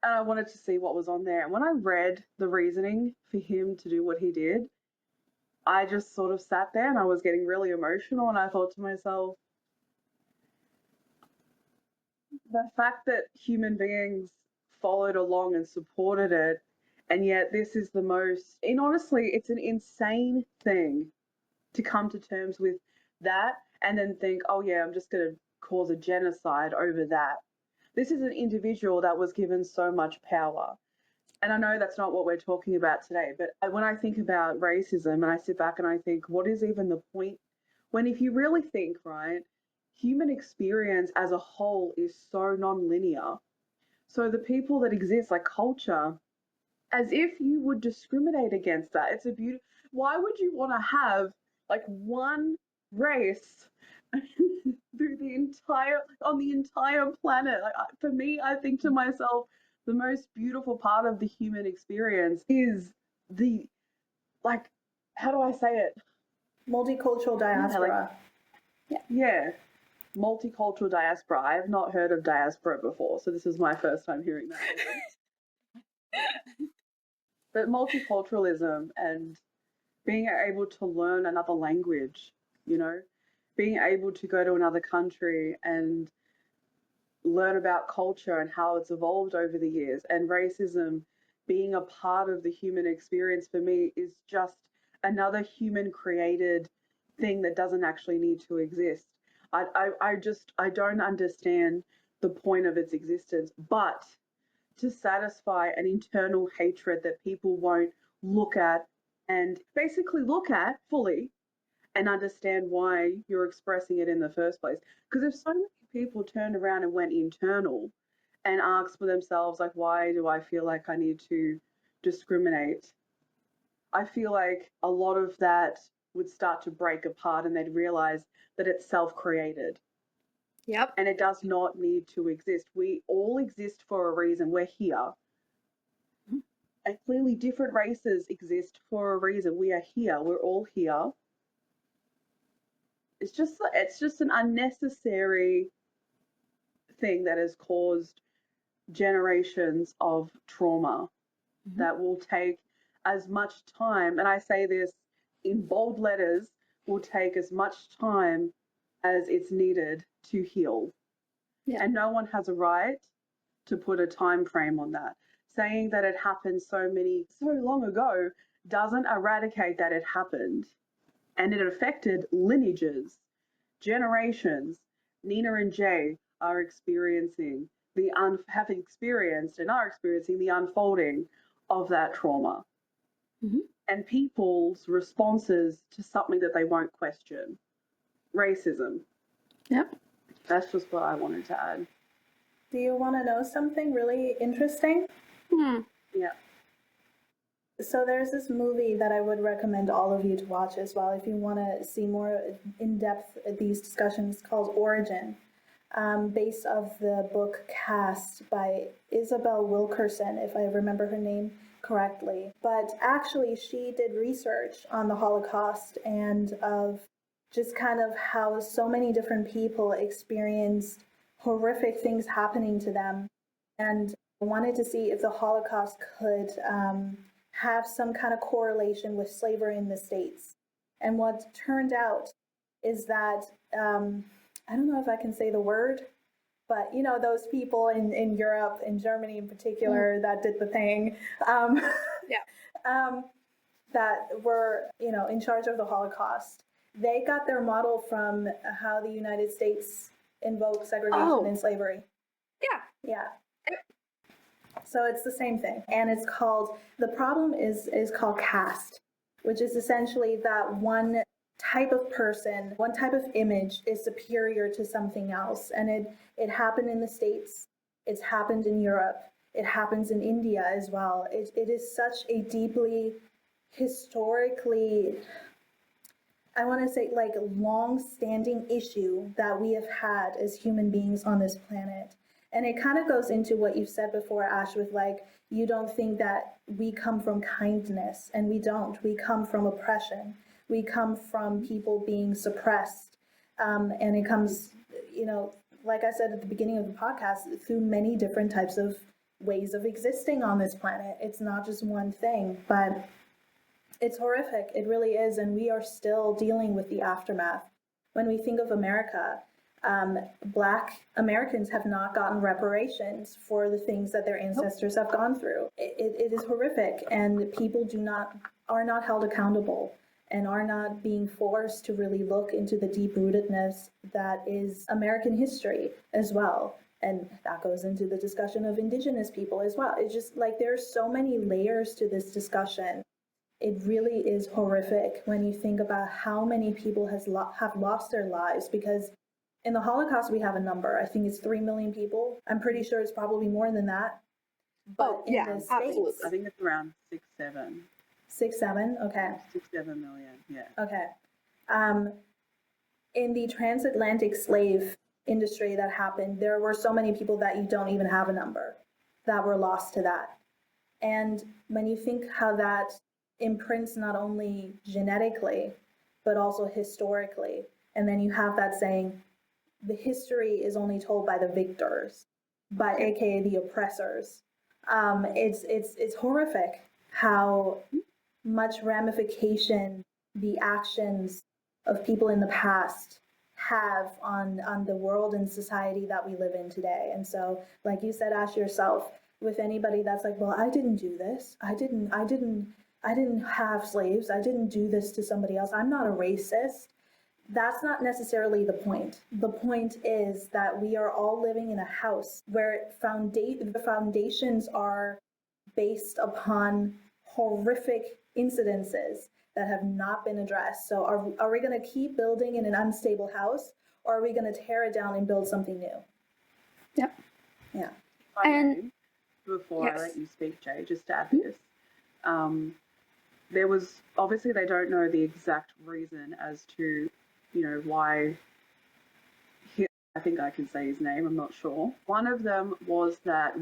And I wanted to see what was on there. And when I read the reasoning for him to do what he did, I just sort of sat there and I was getting really emotional, and I thought to myself, the fact that human beings followed along and supported it, and yet this is the most, and honestly, it's an insane thing to come to terms with that and then think, oh yeah, I'm just going to cause a genocide over that. This is an individual that was given so much power. And I know that's not what we're talking about today, but when I think about racism and I sit back and I think, what is even the point? When if you really think, right, human experience as a whole is so non-linear. So the people that exist, like culture, as if you would discriminate against that. It's a beauty. Why would you want to have like one race through the entire planet? Like, for me, I think to myself, the most beautiful part of the human experience is the, like, how do I say it? Multicultural diaspora. Yeah, multicultural diaspora. I have not heard of diaspora before, so this is my first time hearing that. But multiculturalism and being able to learn another language, you know, being able to go to another country and learn about culture and how it's evolved over the years, and racism being a part of the human experience for me is just another human created thing that doesn't actually need to exist. I don't understand the point of its existence, but to satisfy an internal hatred that people won't look at and basically look at fully and understand why you're expressing it in the first place. Because if so many people turned around and went internal and asked for themselves, like, why do I feel like I need to discriminate? I feel like a lot of that would start to break apart and they'd realize that it's self-created. Yep. And it does not need to exist. We all exist for a reason. We're here. And clearly different races exist for a reason. We are here. We're all here. It's just an unnecessary thing that has caused generations of trauma that will take as much time, and I say this in bold letters, will take as much time as it's needed to heal. Yeah. And no one has a right to put a time frame on that. Saying that it happened so long ago doesn't eradicate that it happened. And it affected lineages, generations. Nina and Jay are experiencing have experienced and are experiencing the unfolding of that trauma. And people's responses to something that they won't question. Racism. Yep. That's just what I wanted to add. Do you want to know something really interesting? Yeah. So there's this movie that I would recommend all of you to watch as well if you want to see more in depth these discussions, called Origin, based off the book Caste by Isabel Wilkerson, if I remember her name correctly. But actually she did research on the Holocaust and of just kind of how so many different people experienced horrific things happening to them, and wanted to see if the Holocaust could have some kind of correlation with slavery in the States. And what turned out is that, I don't know if I can say the word, but you know, those people in Europe, in Germany in particular, that did the thing, that were, you know, in charge of the Holocaust. They got their model from how the United States invoked segregation and slavery. Yeah. So it's the same thing. And it's called, the problem is called caste, which is essentially that one type of person, one type of image is superior to something else. And it happened in the States. It's happened in Europe. It happens in India as well. It is such a deeply, historically, I want to say, like, long-standing issue that we have had as human beings on this planet. And it kind of goes into what you've said before, Ash, with like, you don't think that we come from kindness, and we don't. We come from oppression. We come from people being suppressed. And it comes, you know, like I said at the beginning of the podcast, through many different types of ways of existing on this planet. It's not just one thing, but it's horrific. It really is. And we are still dealing with the aftermath. When we think of America, Black Americans have not gotten reparations for the things that their ancestors have gone through. It is horrific, and people are not held accountable and are not being forced to really look into the deep-rootedness that is American history as well. And that goes into the discussion of Indigenous people as well. It's just like there's so many layers to this discussion. It really is horrific when you think about how many people have lost their lives, because in the Holocaust, we have a number. I think it's 3 million people. I'm pretty sure it's probably more than that. But in the States, absolutely. I think it's around 6-7. 6-7, okay. 6-7 million, yeah. Okay. In the transatlantic slave industry that happened, there were so many people that you don't even have a number that were lost to that. And when you think how that imprints not only genetically, but also historically, and then you have that saying, the history is only told by the victors, by AKA the oppressors. It's horrific how much ramification the actions of people in the past have on the world and society that we live in today. And so, like you said, ask yourself, with anybody that's like, well, I didn't do this, I didn't have slaves, I didn't do this to somebody else, I'm not a racist. That's not necessarily the point. The point is that we are all living in a house where the foundations are based upon horrific incidences that have not been addressed. So are we going to keep building in an unstable house, or are we going to tear it down and build something new? Yep. Yeah. And before I let you speak, Jay, just to add this, there was, obviously they don't know the exact reason as to, why I think I can say his name, I'm not sure. One of them was that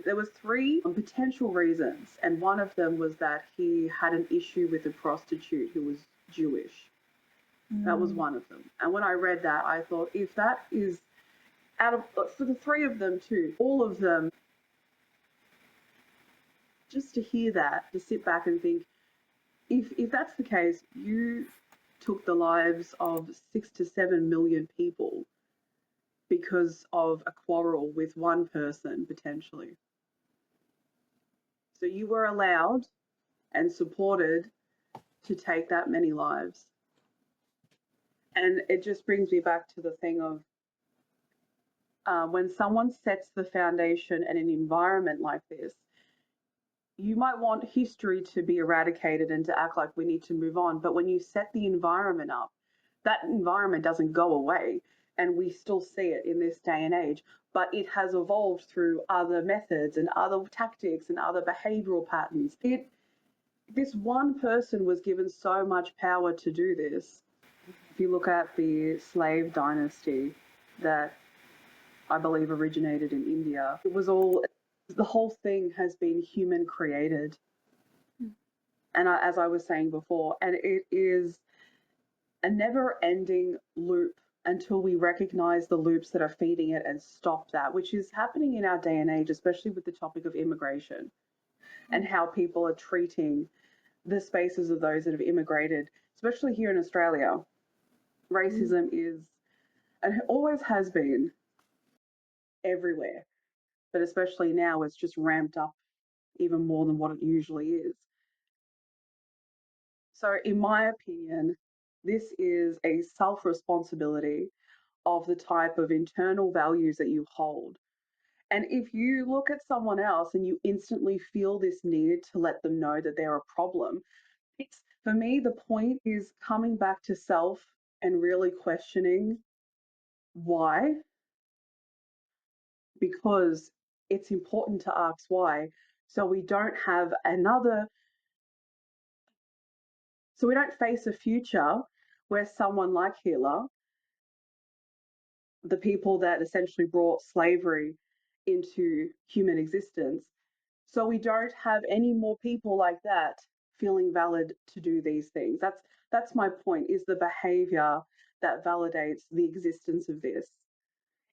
there was 3 potential reasons, and one of them was that he had an issue with a prostitute who was Jewish. That was one of them. And when I read that, I thought, if that is for the 3 of them too, all of them, just to hear that, to sit back and think, if that's the case, you took the lives of 6 to 7 million people because of a quarrel with one person, potentially. So you were allowed and supported to take that many lives. And it just brings me back to the thing of when someone sets the foundation and an environment like this, you might want history to be eradicated and to act like we need to move on. But when you set the environment up, that environment doesn't go away. And we still see it in this day and age, but it has evolved through other methods and other tactics and other behavioral patterns. This one person was given so much power to do this. If you look at the slave dynasty that I believe originated in India, the whole thing has been human created. And as I was saying before, and it is a never ending loop until we recognize the loops that are feeding it and stop that, which is happening in our day and age, especially with the topic of immigration and how people are treating the spaces of those that have immigrated, especially here in Australia. Racism is, and it always has been, everywhere, but especially now it's just ramped up even more than what it usually is. So in my opinion, this is a self-responsibility of the type of internal values that you hold. And if you look at someone else and you instantly feel this need to let them know that they're a problem, for me, the point is coming back to self and really questioning why, because it's important to ask why, so we don't face a future where someone like Hitler, the people that essentially brought slavery into human existence, so we don't have any more people like that feeling valid to do these things. That's my point, is the behavior that validates the existence of this.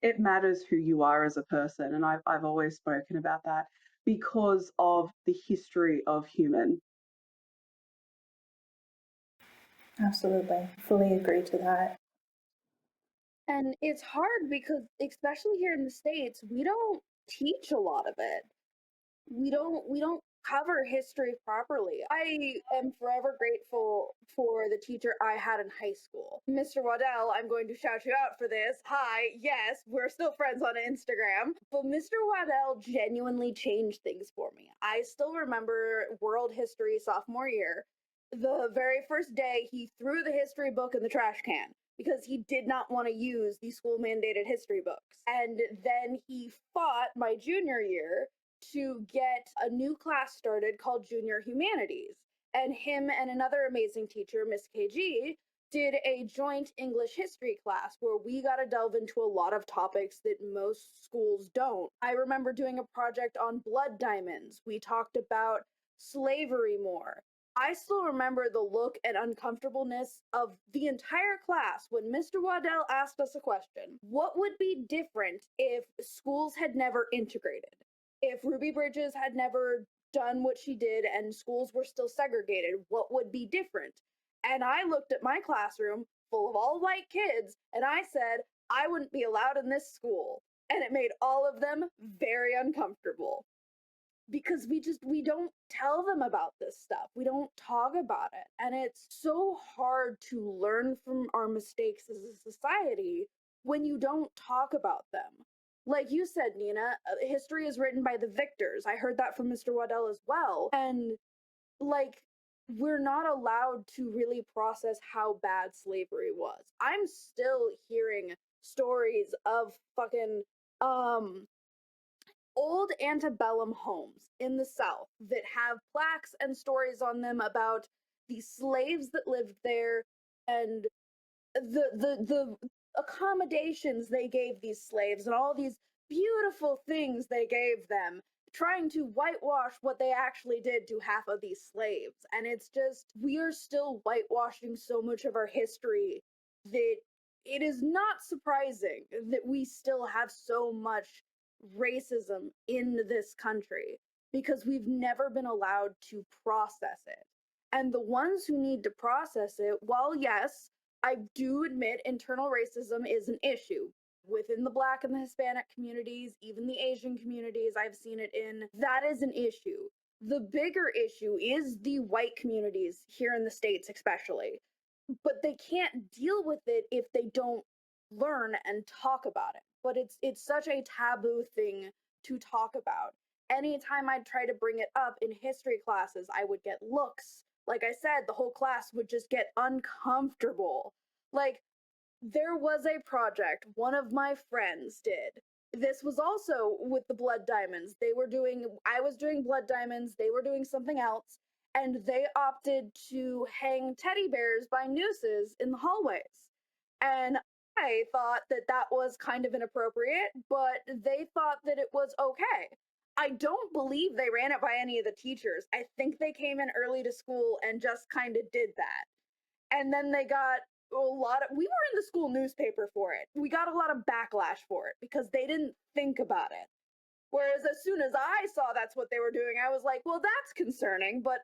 It matters who you are as a person, and I've always spoken about that because of the history of human. Absolutely. Fully agree to that. And it's hard because, especially here in the States, we don't teach a lot of it. We don't cover history properly. I am forever grateful for the teacher I had in high school. Mr. Waddell, I'm going to shout you out for this. Hi, yes, we're still friends on Instagram. But Mr. Waddell genuinely changed things for me. I still remember world history sophomore year. The very first day, he threw the history book in the trash can because he did not want to use the school mandated history books. And then he fought my junior year to get a new class started called Junior Humanities. And him and another amazing teacher, Miss KG, did a joint English history class where we got to delve into a lot of topics that most schools don't. I remember doing a project on blood diamonds. We talked about slavery more. I still remember the look and uncomfortableness of the entire class when Mr. Waddell asked us a question. What would be different if schools had never integrated? If Ruby Bridges had never done what she did and schools were still segregated, what would be different? And I looked at my classroom full of all white kids and I said, I wouldn't be allowed in this school. And it made all of them very uncomfortable because we don't tell them about this stuff. We don't talk about it. And it's so hard to learn from our mistakes as a society when you don't talk about them. Like you said, Nina, history is written by the victors. I heard that from Mr. Waddell as well. And like, we're not allowed to really process how bad slavery was. I'm still hearing stories of fucking old antebellum homes in the South that have plaques and stories on them about the slaves that lived there and the accommodations they gave these slaves and all these beautiful things they gave them, trying to whitewash what they actually did to half of these slaves. And it's just, we are still whitewashing so much of our history that it is not surprising that we still have so much racism in this country because we've never been allowed to process it. And the ones who need to process it, while yes, I do admit internal racism is an issue within the Black and the Hispanic communities, even the Asian communities I've seen it in, that is an issue. The bigger issue is the white communities here in the States, especially. But they can't deal with it if they don't learn and talk about it. But it's such a taboo thing to talk about. Anytime I'd try to bring it up in history classes, I would get looks. Like I said, the whole class would just get uncomfortable. Like, there was a project one of my friends did. This was also with the blood diamonds. I was doing blood diamonds, they were doing something else, and they opted to hang teddy bears by nooses in the hallways. And I thought that that was kind of inappropriate, but they thought that it was okay. I don't believe they ran it by any of the teachers. I think they came in early to school and just kind of did that. And then they got we were in the school newspaper for it. We got a lot of backlash for it because they didn't think about it. Whereas as soon as I saw that's what they were doing, I was like, well, that's concerning, but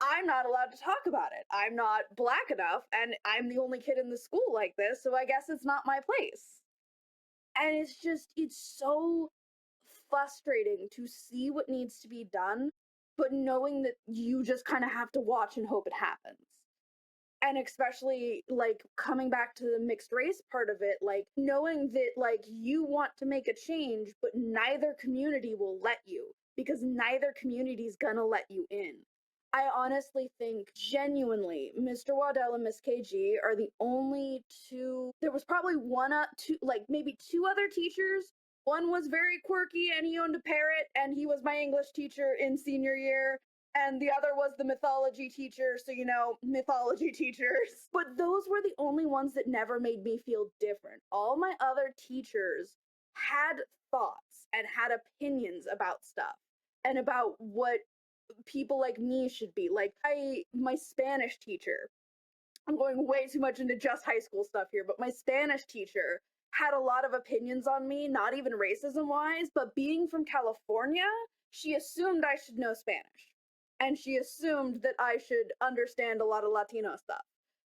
I'm not allowed to talk about it. I'm not Black enough, and I'm the only kid in the school like this, so I guess it's not my place. And it's so frustrating to see what needs to be done, but knowing that you just kind of have to watch and hope it happens. And especially like coming back to the mixed race part of it, like knowing that like you want to make a change, but neither community will let you because neither community is gonna let you in. I honestly think genuinely Mr. Waddell and Miss KG are the only two. There was probably two, like maybe two other teachers. One was very quirky and he owned a parrot and he was my English teacher in senior year, and the other was the mythology teacher, so mythology teachers. But those were the only ones that never made me feel different. All my other teachers had thoughts and had opinions about stuff and about what people like me should be. Like my Spanish teacher, I'm going way too much into just high school stuff here, but my Spanish teacher had a lot of opinions on me, not even racism wise, but being from California, she assumed I should know Spanish. And she assumed that I should understand a lot of Latino stuff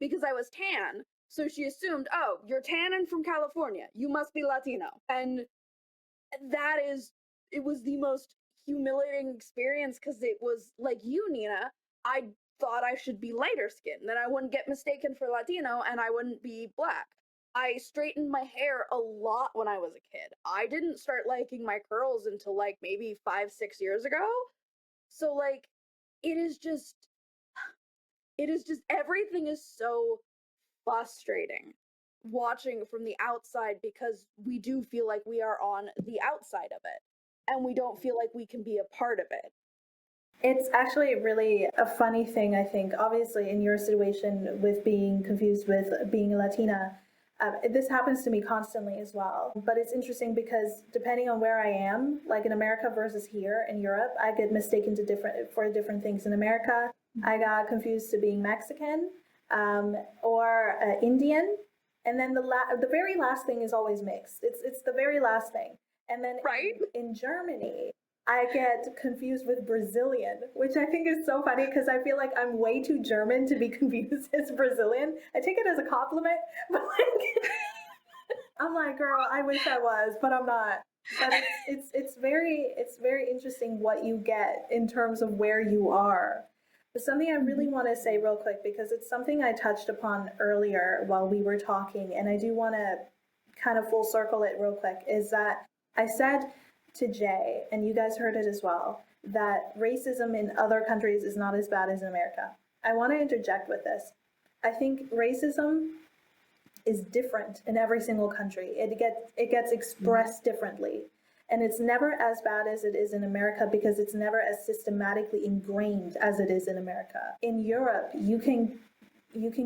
because I was tan. So she assumed, oh, you're tan and from California. You must be Latino. And it was the most humiliating experience because it was like you, Nina. I thought I should be lighter skinned, then I wouldn't get mistaken for Latino and I wouldn't be Black. I straightened my hair a lot when I was a kid. I didn't start liking my curls until like maybe 5-6 years ago. So like, it is just everything is so frustrating watching from the outside because we do feel like we are on the outside of it. and we don't feel like we can be a part of it. It's actually really a funny thing, I think. Obviously, in your situation with being confused with being a Latina, this happens to me constantly as well. But it's interesting because depending on where I am, like in America versus here in Europe, I get mistaken for different things. In America, I got confused to being Mexican or Indian, and then the very last thing is always mixed. It's the very last thing, and then Right? in Germany, I get confused with Brazilian, which I think is so funny because I feel like I'm way too German to be confused as Brazilian. I take it as a compliment, but like, I'm like, girl, I wish I was, but I'm not. But it's very interesting what you get in terms of where you are. But something I really want to say real quick, because it's something I touched upon earlier while we were talking, and I do want to kind of full circle it real quick, is that I said to Jay, and you guys heard it as well, that racism in other countries is not as bad as in America. I want to interject with this. I think racism is different in every single country. It gets expressed differently. And it's never as bad as it is in America because it's never as systematically ingrained as it is in America. In Europe, you can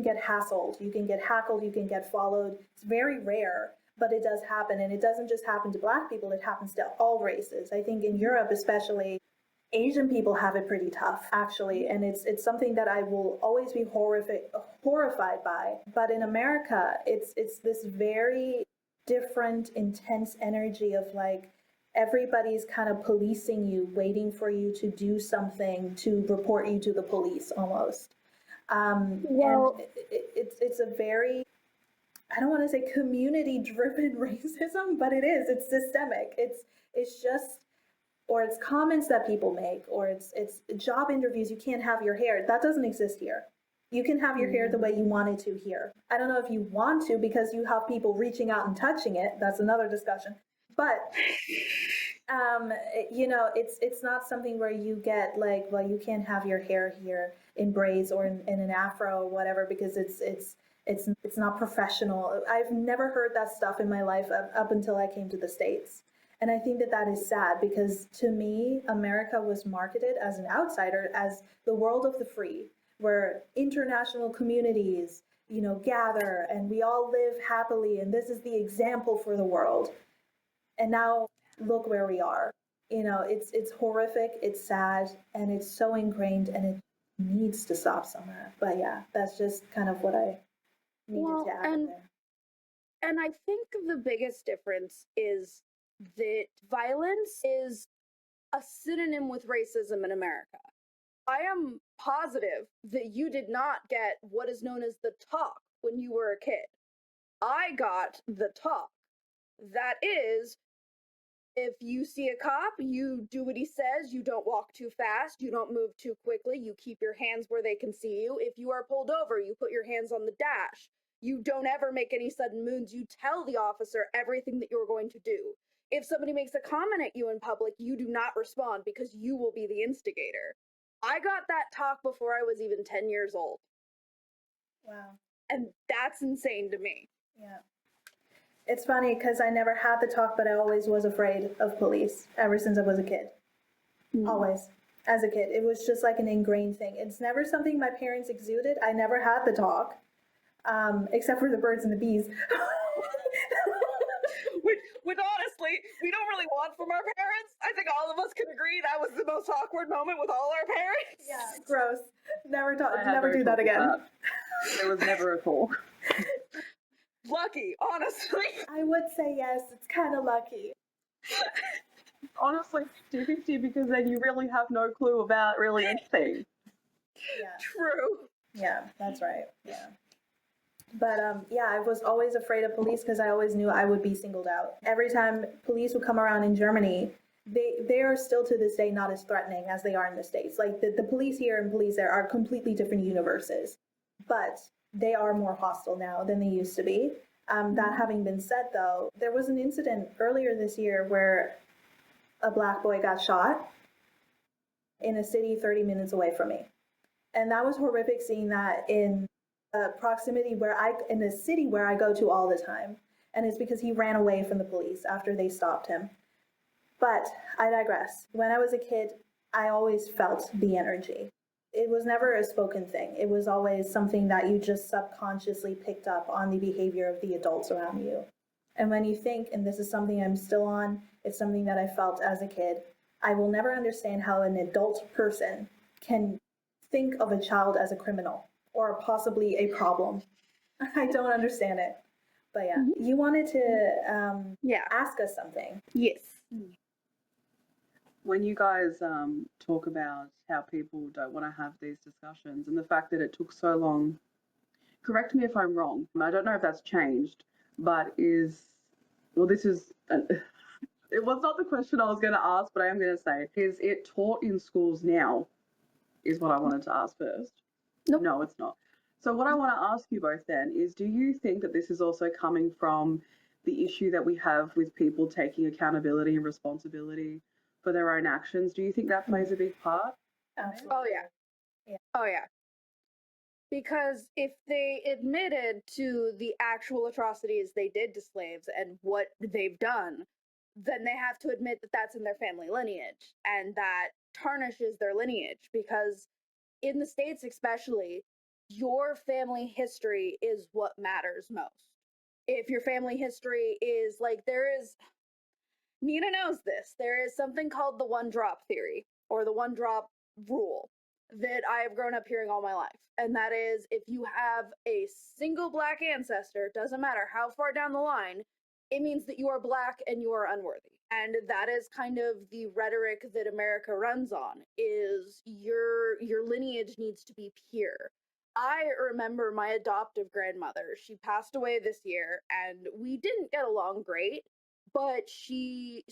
get hassled, you can get hackled, you can get followed. It's very rare, but it does happen. And it doesn't just happen to Black people, it happens to all races. I think in Europe, especially, Asian people have it pretty tough, actually. And it's something that I will always be horrified by. But in America, it's this very different, intense energy of like, everybody's kind of policing you, waiting for you to do something to report you to the police almost. And it's a very, I don't want to say community-driven racism, but it is. It's systemic. It's just, or it's comments that people make, or it's job interviews. You can't have your hair. That doesn't exist here. You can have your hair the way you want it to here. I don't know if you want to because you have people reaching out and touching it. That's another discussion. But you know, it's not something where you get like, well, you can't have your hair here in braids or in an afro or whatever because it's not professional. I've never heard that stuff in my life up until I came to the States. And I think that is sad because to me, America was marketed as an outsider, as the world of the free, where international communities, you know, gather and we all live happily. And this is the example for the world. And now look where we are. You know, it's horrific, it's sad, and it's so ingrained, and it needs to stop somewhere. But yeah, that's just kind of what I needed to add there. And I think the biggest difference is that violence is a synonym with racism in America. I am positive that you did not get what is known as the talk when you were a kid. I got the talk. That is, if you see a cop, you do what he says, you don't walk too fast, you don't move too quickly, you keep your hands where they can see you. If you are pulled over, you put your hands on the dash. You don't ever make any sudden moves. You tell the officer everything that you're going to do. If somebody makes a comment at you in public, you do not respond because you will be the instigator. I got that talk before I was even 10 years old. Wow. And that's insane to me. Yeah. It's funny because I never had the talk, but I always was afraid of police ever since I was a kid. Always. As a kid. It was just like an ingrained thing. It's never something my parents exuded. I never had the talk, except for the birds and the bees. Which honestly, we don't really want from our parents. I think all of us can agree that was the most awkward moment with all our parents. Yeah, gross. Never do that again. There was never a talk. Lucky, honestly. I would say yes. It's kind of lucky. Honestly, 50-50, because then you really have no clue about really anything. Yeah. True. Yeah, that's right. Yeah. But yeah, I was always afraid of police because I always knew I would be singled out. Every time police would come around in Germany, they are still to this day not as threatening as they are in the States. Like the police here and police there are completely different universes. But they are more hostile now than they used to be. That having been said, though, there was an incident earlier this year where a Black boy got shot in a city 30 minutes away from me. And that was horrific seeing that in proximity in a city where I go to all the time. And it's because he ran away from the police after they stopped him. But I digress. When I was a kid, I always felt the energy. It was never a spoken thing. It was always something that you just subconsciously picked up on the behavior of the adults around you. And when you think, and this is something I'm still on, it's something that I felt as a kid, I will never understand how an adult person can think of a child as a criminal or possibly a problem. I don't understand it. But yeah, you wanted to ask us something. Yes. When you guys talk about how people don't want to have these discussions and the fact that it took so long, correct me if I'm wrong. I don't know if that's changed, but it was not the question I was going to ask, but I am going to say, is it taught in schools now? Is what I wanted to ask first. Nope. No, it's not. So what I want to ask you both then is, do you think that this is also coming from the issue that we have with people taking accountability and responsibility for their own actions? Do you think that plays a big part? Absolutely. Oh yeah. Oh yeah. Because if they admitted to the actual atrocities they did to slaves and what they've done, then they have to admit that that's in their family lineage, and that tarnishes their lineage. Because in the States especially, your family history is what matters most. If your family history is like, Nina knows this, there is something called the one drop theory or the one drop rule that I have grown up hearing all my life. And that is, if you have a single Black ancestor, doesn't matter how far down the line, it means that you are Black and you are unworthy. And that is kind of the rhetoric that America runs on, is your lineage needs to be pure. I remember my adoptive grandmother. She passed away this year and we didn't get along great, but she's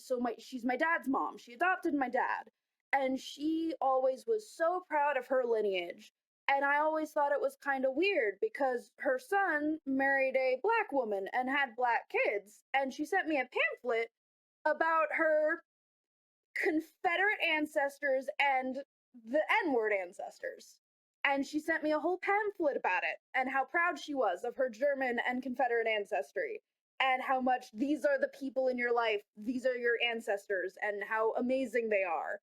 my dad's mom. She adopted my dad. And she always was so proud of her lineage. And I always thought it was kind of weird because her son married a Black woman and had Black kids. And she sent me a pamphlet about her Confederate ancestors and the N-word ancestors. And she sent me a whole pamphlet about it and how proud she was of her German and Confederate ancestry, and how much these are the people in your life, these are your ancestors, and how amazing they are.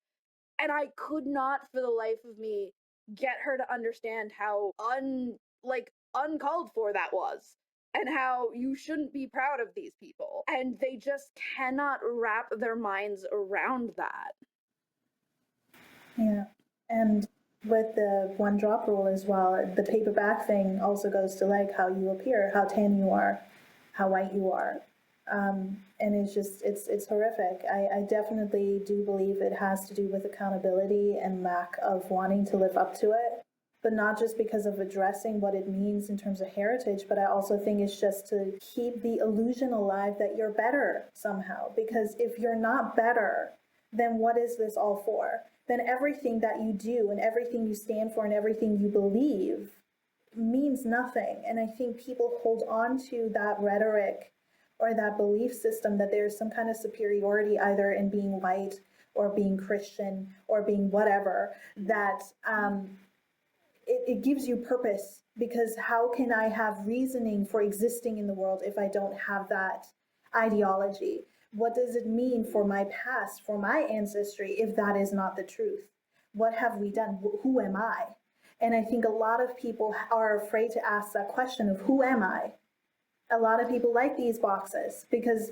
And I could not for the life of me get her to understand how uncalled for that was, and how you shouldn't be proud of these people. And they just cannot wrap their minds around that. Yeah. And with the one drop rule as well, the paperback thing also goes to like how you appear, how tan you are, how white you are. And it's just, it's horrific. I definitely do believe it has to do with accountability and lack of wanting to live up to it, but not just because of addressing what it means in terms of heritage, but I also think it's just to keep the illusion alive that you're better somehow. Because if you're not better, then what is this all for? Then everything that you do and everything you stand for and everything you believe means nothing. And I think people hold on to that rhetoric or that belief system that there's some kind of superiority either in being white or being Christian or being whatever, that it gives you purpose. Because how can I have reasoning for existing in the world if I don't have that ideology? What does it mean for my past, for my ancestry, if that is not the truth? What have we done? Who am I? And I think a lot of people are afraid to ask that question of who am I? A lot of people like these boxes because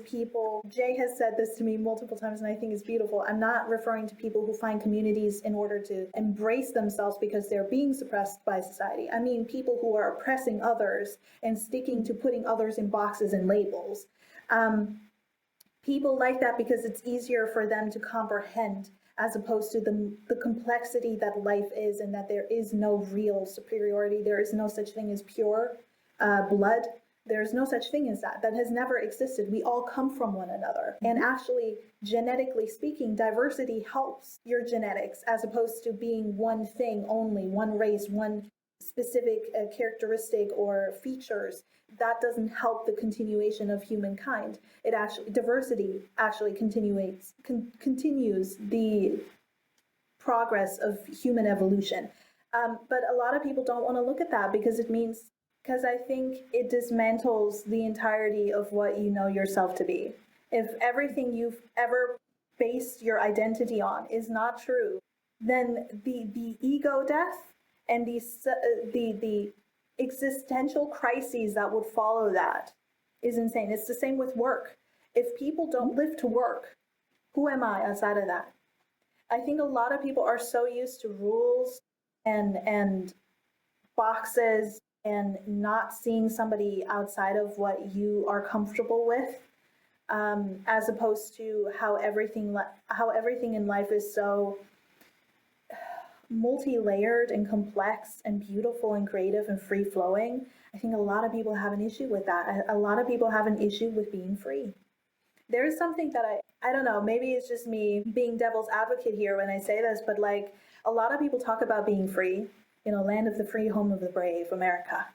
Jay has said this to me multiple times and I think it's beautiful. I'm not referring to people who find communities in order to embrace themselves because they're being suppressed by society. I mean people who are oppressing others and sticking to putting others in boxes and labels. People like that because it's easier for them to comprehend as opposed to the complexity that life is, and that there is no real superiority. There is no such thing as pure blood. There's no such thing as that. That has never existed. We all come from one another. And actually, genetically speaking, diversity helps your genetics as opposed to being one thing only, one race, one specific characteristic or features. That doesn't help the continuation of humankind. Diversity actually continues the progress of human evolution. But a lot of people don't want to look at that because I think it dismantles the entirety of what you know yourself to be. If everything you've ever base your identity on is not true, then the ego death and the existential crises that would follow that is insane. It's the same with work. If people don't live to work, who am I outside of that? I think a lot of people are so used to rules and boxes and not seeing somebody outside of what you are comfortable with, as opposed to how everything in life is so multi-layered and complex and beautiful and creative and free-flowing. I think a lot of people have an issue with that. A lot of people have an issue with being free. There's something that I don't know, maybe it's just me being devil's advocate here when I say this, but like a lot of people talk about being free, land of the free, home of the brave, America,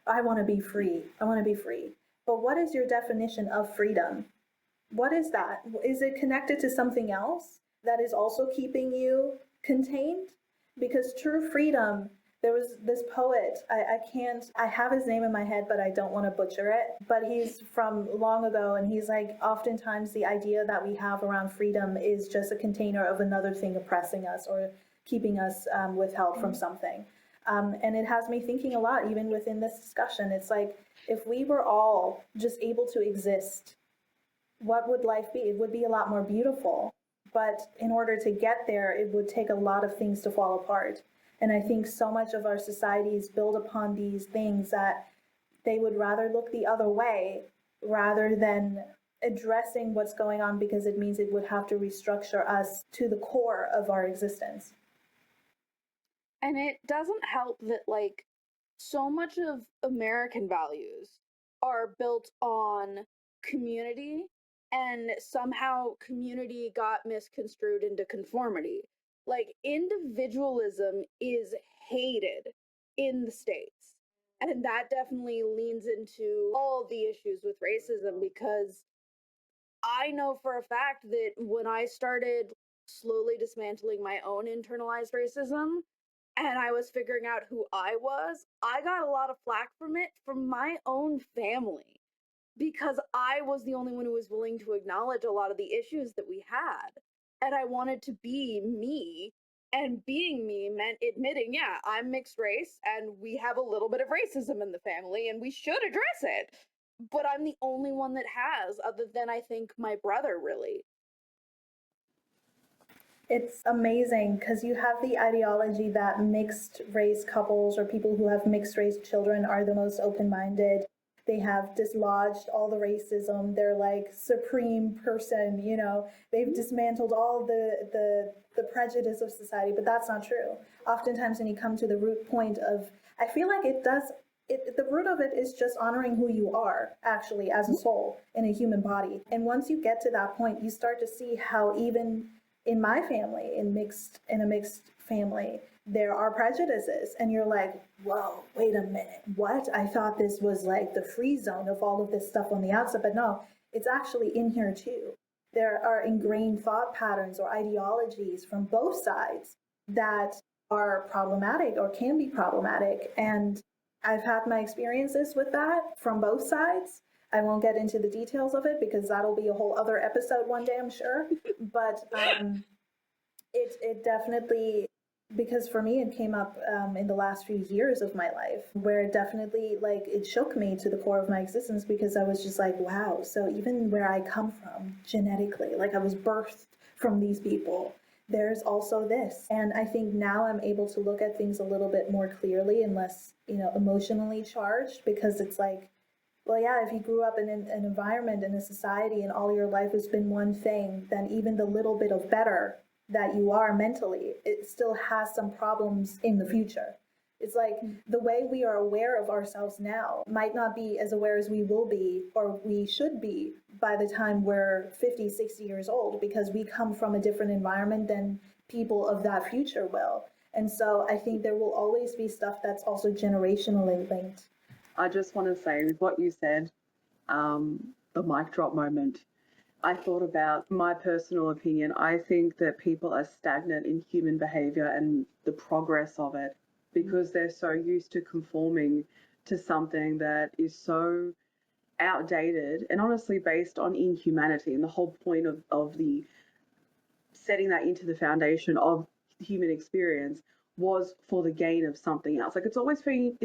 I want to be free. I want to be free. But what is your definition of freedom? What is that? Is it connected to something else that is also keeping you contained? Because true freedom, there was this poet, I have his name in my head, but I don't want to butcher it. But he's from long ago, and he's like, oftentimes the idea that we have around freedom is just a container of another thing oppressing us or keeping us withheld from something. And it has me thinking a lot, even within this discussion. It's like, if we were all just able to exist, what would life be? It would be a lot more beautiful. But in order to get there, it would take a lot of things to fall apart. And I think so much of our society is built upon these things that they would rather look the other way rather than addressing what's going on, because it means it would have to restructure us to the core of our existence. And it doesn't help that, like, so much of American values are built on community, and somehow community got misconstrued into conformity. Like, individualism is hated in the States. And that definitely leans into all the issues with racism, because I know for a fact that when I started slowly dismantling my own internalized racism and I was figuring out who I was, I got a lot of flack from it from my own family, because I was the only one who was willing to acknowledge a lot of the issues that we had. And I wanted to be me. And being me meant admitting, yeah, I'm mixed race and we have a little bit of racism in the family and we should address it. But I'm the only one that has, other than I think my brother, really. It's amazing because you have the ideology that mixed race couples or people who have mixed race children are the most open-minded. They have dislodged all the racism. They're like supreme person, they've dismantled all the prejudice of society, but that's not true. Oftentimes when you come to the root point of, I feel like the root of it is just honoring who you are actually as a soul in a human body. And once you get to that point, you start to see how even in my family, in a mixed family, there are prejudices, and you're like, whoa, wait a minute, what? I thought this was like the free zone of all of this stuff on the outside, but no, it's actually in here too. There are ingrained thought patterns or ideologies from both sides that are problematic or can be problematic, and I've had my experiences with that from both sides. I won't get into the details of it because that'll be a whole other episode one day, I'm sure. But it definitely, because for me, it came up in the last few years of my life, where it definitely, like, it shook me to the core of my existence, because I was just like, wow, so even where I come from genetically, like I was birthed from these people, there's also this. And I think now I'm able to look at things a little bit more clearly and less, emotionally charged, because it's like, well, yeah, if you grew up in an environment, in a society, and all your life has been one thing, then even the little bit of better that you are mentally, it still has some problems in the future. It's like the way we are aware of ourselves now might not be as aware as we will be or we should be by the time we're 50, 60 years old, because we come from a different environment than people of that future will. And so I think there will always be stuff that's also generationally linked. I just want to say, with what you said, the mic drop moment, I thought about my personal opinion. I think that people are stagnant in human behavior and the progress of it, because they're so used to conforming to something that is so outdated and honestly based on inhumanity. And the whole point of the setting that into the foundation of human experience was for the gain of something else. Like it's always been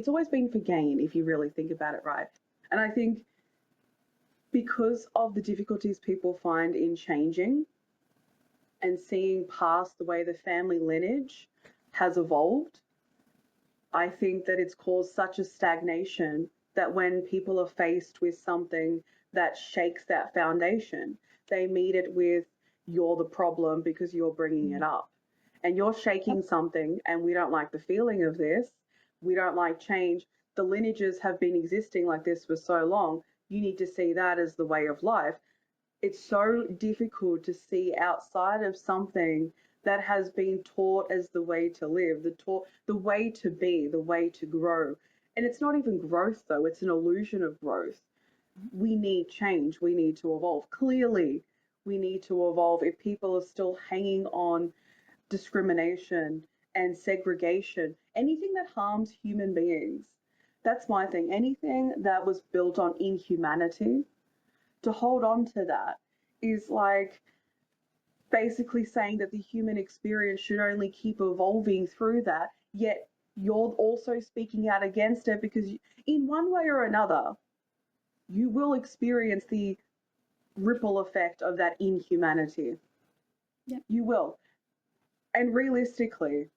for gain if you really think about it, right? And I think because of the difficulties people find in changing and seeing past the way the family lineage has evolved, I think that it's caused such a stagnation that when people are faced with something that shakes that foundation, they meet it with, you're the problem because you're bringing it up. And you're shaking something, and we don't like the feeling of this. We don't like change. The lineages have been existing like this for so long. You need to see that as the way of life. It's so difficult to see outside of something that has been taught as the way to live, the way to be, the way to grow. And it's not even growth though, it's an illusion of growth. We need change, we need to evolve. Clearly, we need to evolve if people are still hanging on discrimination and segregation, anything that harms human beings. That's my thing. Anything that was built on inhumanity, to hold on to that is like basically saying that the human experience should only keep evolving through that, yet you're also speaking out against it because in one way or another, you will experience the ripple effect of that inhumanity. Yep. You will. And realistically,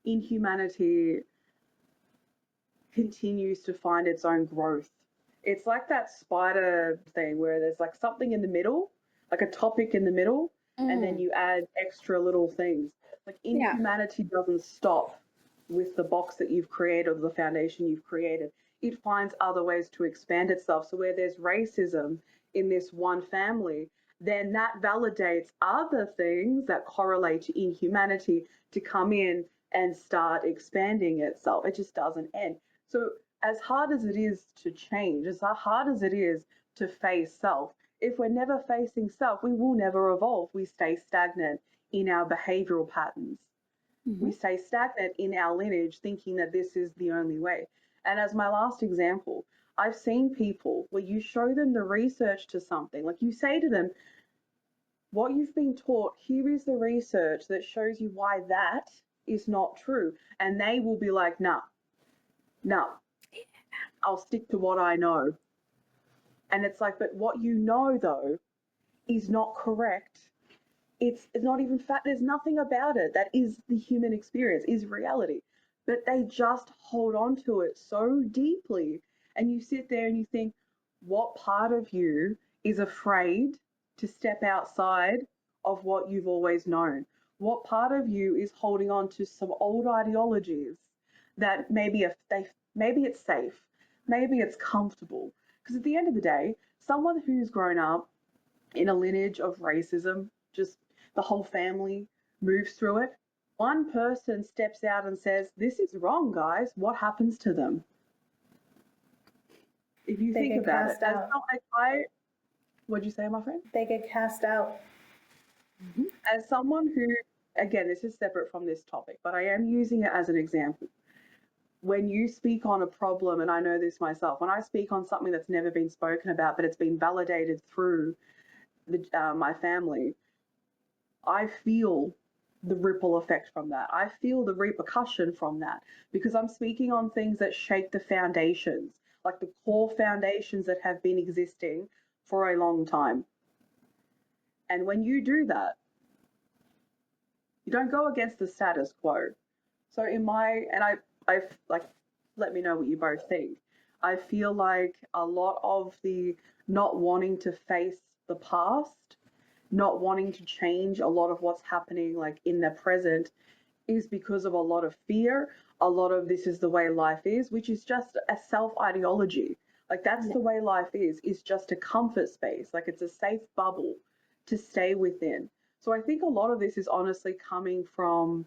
inhumanity continues to find its own growth. It's like that spider thing where there's like something in the middle, like a topic in the middle, and then you add extra little things. Like inhumanity doesn't stop with the box that you've created or the foundation you've created. It finds other ways to expand itself. So where there's racism in this one family, then that validates other things that correlate to inhumanity to come in and start expanding itself. It just doesn't end. So as hard as it is to change, as hard as it is to face self, if we're never facing self, we will never evolve. We stay stagnant in our behavioral patterns. We stay stagnant in our lineage thinking that this is the only way. And as my last example, I've seen people where you show them the research to something, like you say to them, what you've been taught, here is the research that shows you why that is not true. And they will be like, nah, I'll stick to what I know. And it's like, but what you know though is not correct. It's not even fact. There's nothing about it that is the human experience, is reality. But they just hold on to it so deeply. And you sit there and you think, what part of you is afraid to step outside of what you've always known? What part of you is holding on to some old ideologies that maybe it's safe, maybe it's comfortable? Because at the end of the day, someone who's grown up in a lineage of racism, just the whole family moves through it. One person steps out and says, this is wrong, guys. What happens to them? If you think about it, what'd you say, my friend? They get cast out. As someone who, again, this is separate from this topic, but I am using it as an example. When you speak on a problem, and I know this myself, when I speak on something that's never been spoken about, but it's been validated through my family, I feel the ripple effect from that. I feel the repercussion from that because I'm speaking on things that shake the foundations, like the core foundations that have been existing for a long time. And when you do that, you don't go against the status quo. So I like, let me know what you both think. I feel like a lot of the not wanting to face the past, not wanting to change a lot of what's happening like in the present is because of a lot of fear, a lot of this is the way life is, which is just a self-ideology. Like that's the way life is just a comfort space. Like it's a safe bubble to stay within. So I think a lot of this is honestly coming from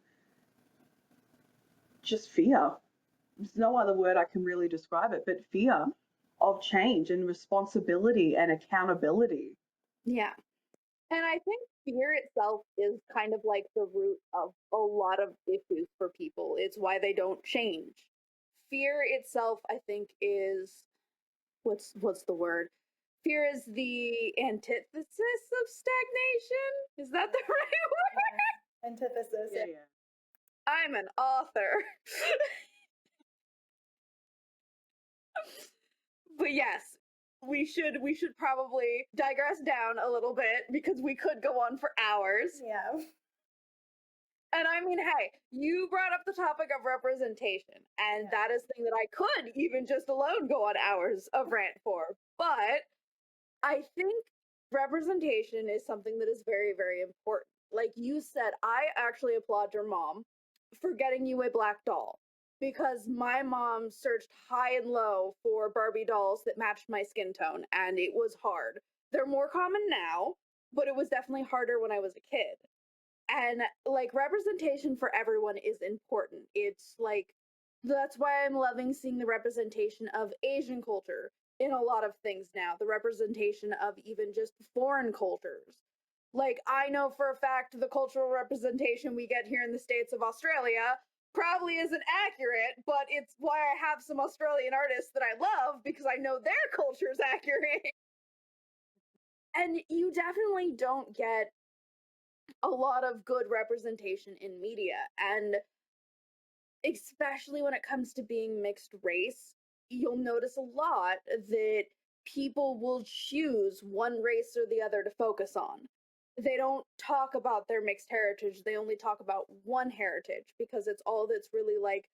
just fear. There's no other word I can really describe it, but fear of change and responsibility and accountability. Yeah. And I think fear itself is kind of like the root of a lot of issues for people. It's why they don't change. Fear itself, I think, is what's the word? Fear is the antithesis of stagnation. Is that the right word? Antithesis. Yeah. I'm an author. But yes, we should probably digress down a little bit because we could go on for hours. Yeah. And I mean, hey, you brought up the topic of representation, and that is thing that I could even just alone go on hours of rant for. But I think representation is something that is very, very important. Like you said, I actually applaud your mom for getting you a black doll, because my mom searched high and low for Barbie dolls that matched my skin tone, and it was hard. They're more common now, but it was definitely harder when I was a kid. And like representation for everyone is important. It's like that's why I'm loving seeing the representation of Asian culture in a lot of things now, the representation of even just foreign cultures. Like I know for a fact the cultural representation we get here in the States of Australia probably isn't accurate, but it's why I have some Australian artists that I love, because I know their culture is accurate. And you definitely don't get a lot of good representation in media, and especially when it comes to being mixed race, you'll notice a lot that people will choose one race or the other to focus on. They don't talk about their mixed heritage, they only talk about one heritage because it's all that's really like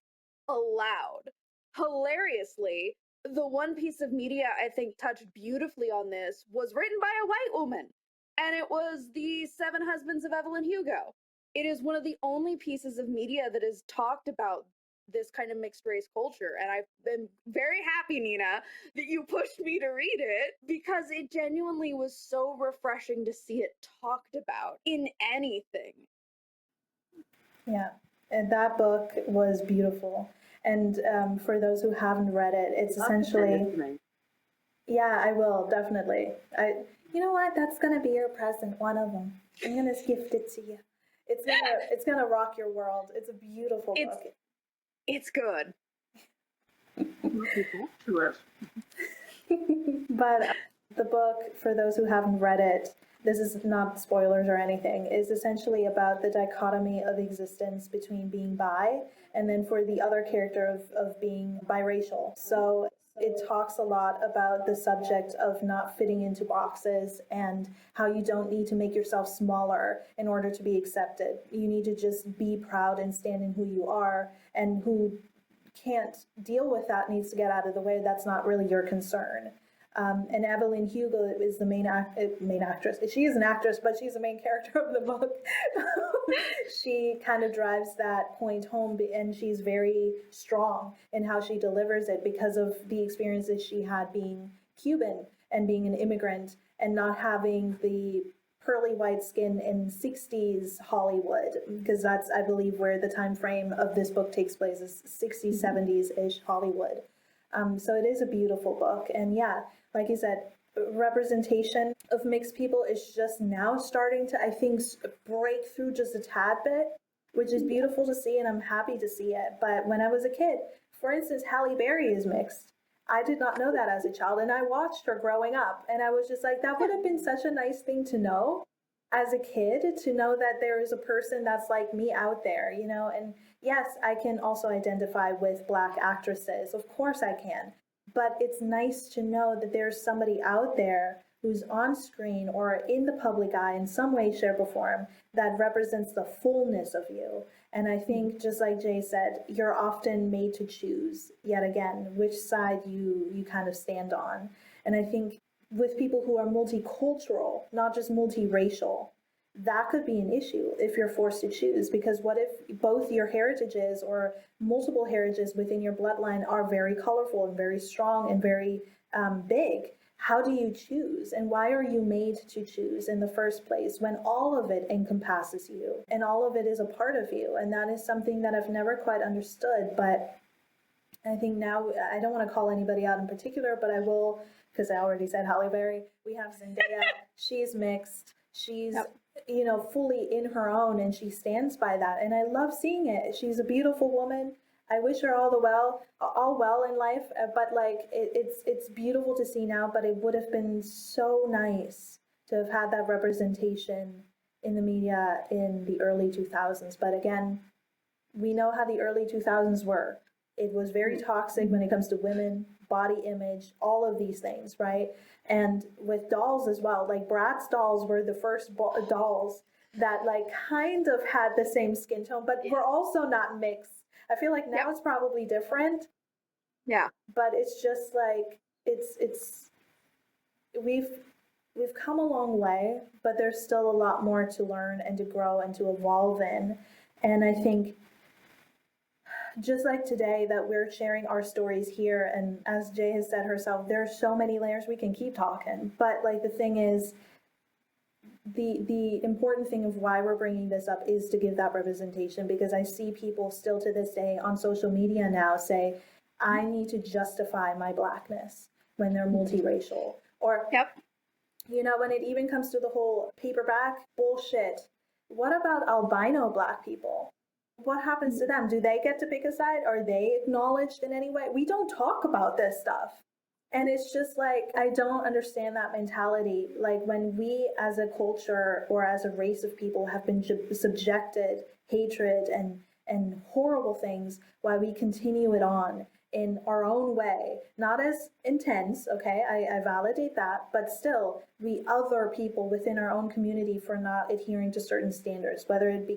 allowed. Hilariously, the one piece of media I think touched beautifully on this was written by a white woman, and it was The Seven Husbands of Evelyn Hugo. It is one of the only pieces of media that has talked about this kind of mixed race culture. And I've been very happy, Nina, that you pushed me to read it, because it genuinely was so refreshing to see it talked about in anything. Yeah, and that book was beautiful. And for those who haven't read it, it's essentially. Yeah, I will definitely. You know what? That's gonna be your present. One of them. I'm gonna gift it to you. It's gonna rock your world. It's a beautiful book. It's good. Looking forward to it. But the book, for those who haven't read it, this is not spoilers or anything, is essentially about the dichotomy of existence between being bi and then for the other character of being biracial. So it talks a lot about the subject of not fitting into boxes and how you don't need to make yourself smaller in order to be accepted. You need to just be proud and stand in who you are, and who can't deal with that needs to get out of the way. That's not really your concern. And Evelyn Hugo is the main actress. She is an actress, but she's the main character of the book. She kind of drives that point home, and she's very strong in how she delivers it because of the experiences she had being Cuban and being an immigrant and not having the pearly white skin in 60s Hollywood, because that's, I believe, where the time frame of this book takes place, is 60s, 70s-ish Hollywood. So it is a beautiful book. And yeah, like you said, representation of mixed people is just now starting to, I think, break through just a tad bit, which is beautiful to see, and I'm happy to see it. But when I was a kid, for instance, Halle Berry is mixed. I did not know that as a child, and I watched her growing up, and I was just like, that would have been such a nice thing to know as a kid, to know that there is a person that's like me out there, you know. And yes, I can also identify with Black actresses. Of course I can. But it's nice to know that there's somebody out there who's on screen or in the public eye in some way, shape, or form that represents the fullness of you. And I think, just like Jay said, you're often made to choose, yet again, which side you kind of stand on. And I think with people who are multicultural, not just multiracial, that could be an issue if you're forced to choose. Because what if both your heritages or multiple heritages within your bloodline are very colorful and very strong and very big? How do you choose? And why are you made to choose in the first place when all of it encompasses you and all of it is a part of you? And that is something that I've never quite understood. But I think now, I don't want to call anybody out in particular, but I will, because I already said Halle Berry. We have Zendaya. She's mixed. She's, you know, fully in her own, and she stands by that. And I love seeing it. She's a beautiful woman. I wish her all well in life. But like it's beautiful to see now. But it would have been so nice to have had that representation in the media in the early 2000s. But again, we know how the early 2000s were. It was very toxic when it comes to women, body image, all of these things, right? And with dolls as well, like Bratz dolls were the first dolls that like kind of had the same skin tone, but were also not mixed. I feel like now it's probably different. Yeah. But it's just like it's we've we've come a long way, but there's still a lot more to learn and to grow and to evolve in. And I think just like today that we're sharing our stories here, and as Jay has said herself, there's so many layers we can keep talking. But like the thing is, the important thing of why we're bringing this up is to give that representation, because I see people still to this day on social media now say, I need to justify my blackness when they're multiracial. Or you know, when it even comes to the whole paperback bullshit, what about albino black people? What happens to them? Do they get to pick a side? Are they acknowledged in any way? We don't talk about this stuff. And it's just like, I don't understand that mentality. Like when we as a culture or as a race of people have been subjected hatred and horrible things, why we continue it on in our own way, not as intense, okay, I validate that, but still we other people within our own community for not adhering to certain standards, whether it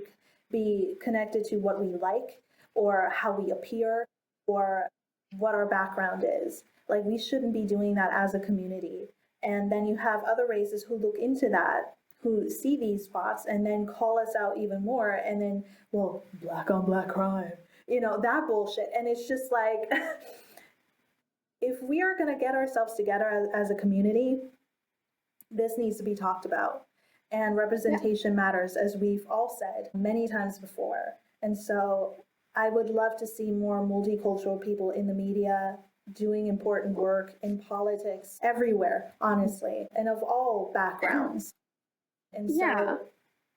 be connected to what we like or how we appear or what our background is. Like we shouldn't be doing that as a community. And then you have other races who look into that, who see these spots and then call us out even more. And then, well, black on black crime, you know, that bullshit. And it's just like, if we are going to get ourselves together as a community, this needs to be talked about. And representation matters, as we've all said many times before. And so I would love to see more multicultural people in the media doing important work in politics everywhere, honestly, and of all backgrounds. And so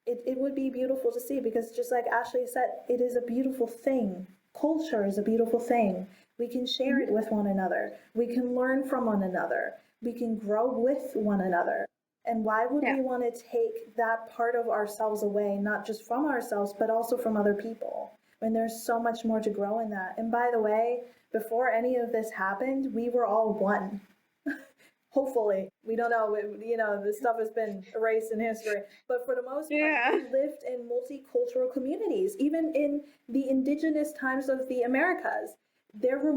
it would be beautiful to see, because just like Ashley said, it is a beautiful thing. Culture is a beautiful thing. We can share it with one another. We can learn from one another. We can grow with one another. And why would we want to take that part of ourselves away, not just from ourselves, but also from other people, when there's so much more to grow in that? And by the way, before any of this happened, we were all one. Hopefully. We don't know. You know, this stuff has been erased in history. But for the most part, we lived in multicultural communities. Even in the indigenous times of the Americas, there were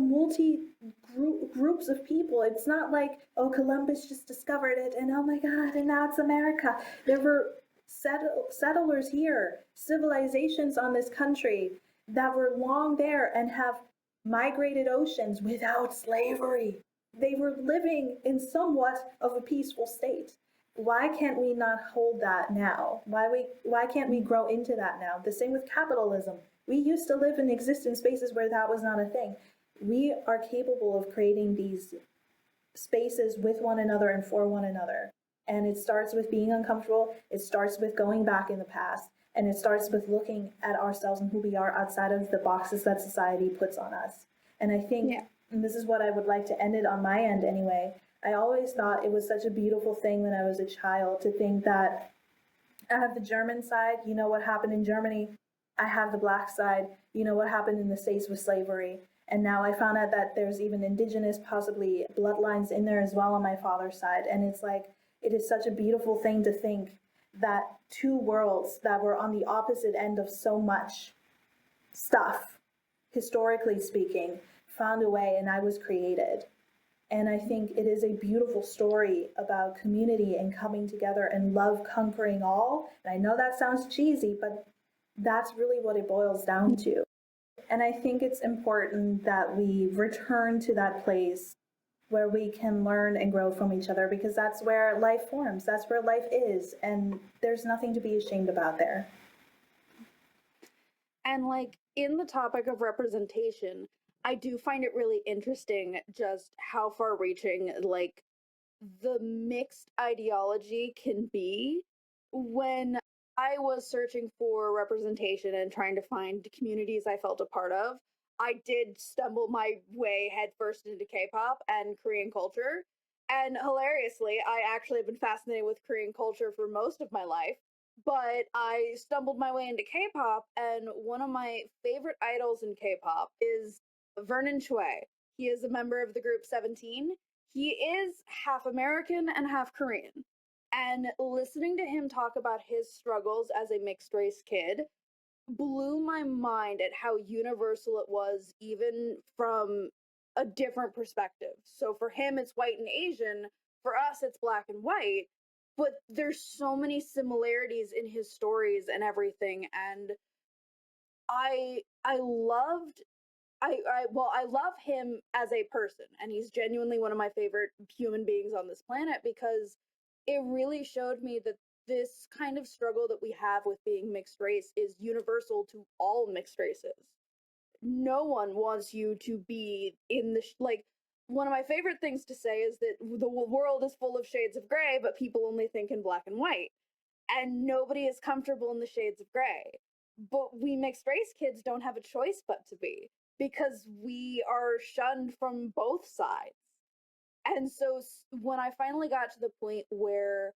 groups of people. It's not like, oh, Columbus just discovered it and oh my God, and now it's America. There were settlers here, civilizations on this country that were long there and have migrated oceans without slavery. They were living in somewhat of a peaceful state. Why can't we not hold that now? Why can't we grow into that now? The same with capitalism. We used to live and exist in spaces where that was not a thing. We are capable of creating these spaces with one another and for one another. And it starts with being uncomfortable. It starts with going back in the past. And it starts with looking at ourselves and who we are outside of the boxes that society puts on us. And I think, and this is what I would like to end it on my end anyway, I always thought it was such a beautiful thing when I was a child to think that I have the German side, you know what happened in Germany. I have the black side, you know what happened in the States with slavery. And now I found out that there's even indigenous, possibly bloodlines in there as well on my father's side. And it's like, it is such a beautiful thing to think that two worlds that were on the opposite end of so much stuff, historically speaking, found a way and I was created. And I think it is a beautiful story about community and coming together and love conquering all. And I know that sounds cheesy, but that's really what it boils down to. And I think it's important that we return to that place where we can learn and grow from each other, because that's where life forms. That's where life is. And there's nothing to be ashamed about there. And like in the topic of representation, I do find it really interesting just how far reaching like the mixed ideology can be. When I was searching for representation and trying to find communities I felt a part of, I did stumble my way headfirst into K-pop and Korean culture. And hilariously, I actually have been fascinated with Korean culture for most of my life. But I stumbled my way into K-pop, and one of my favorite idols in K-pop is Vernon Choi. He is a member of the group 17. He is half American and half Korean. And listening to him talk about his struggles as a mixed race kid blew my mind at how universal it was, even from a different perspective. So for him, it's white and Asian. For us, it's black and white. But there's so many similarities in his stories and everything. And I loved I love him as a person, and he's genuinely one of my favorite human beings on this planet, because it really showed me that this kind of struggle that we have with being mixed race is universal to all mixed races. No one wants you to be in the like, one of my favorite things to say is that the world is full of shades of gray, but people only think in black and white, and nobody is comfortable in the shades of gray. But we mixed race kids don't have a choice but to be, because we are shunned from both sides. And so when I finally got to the point where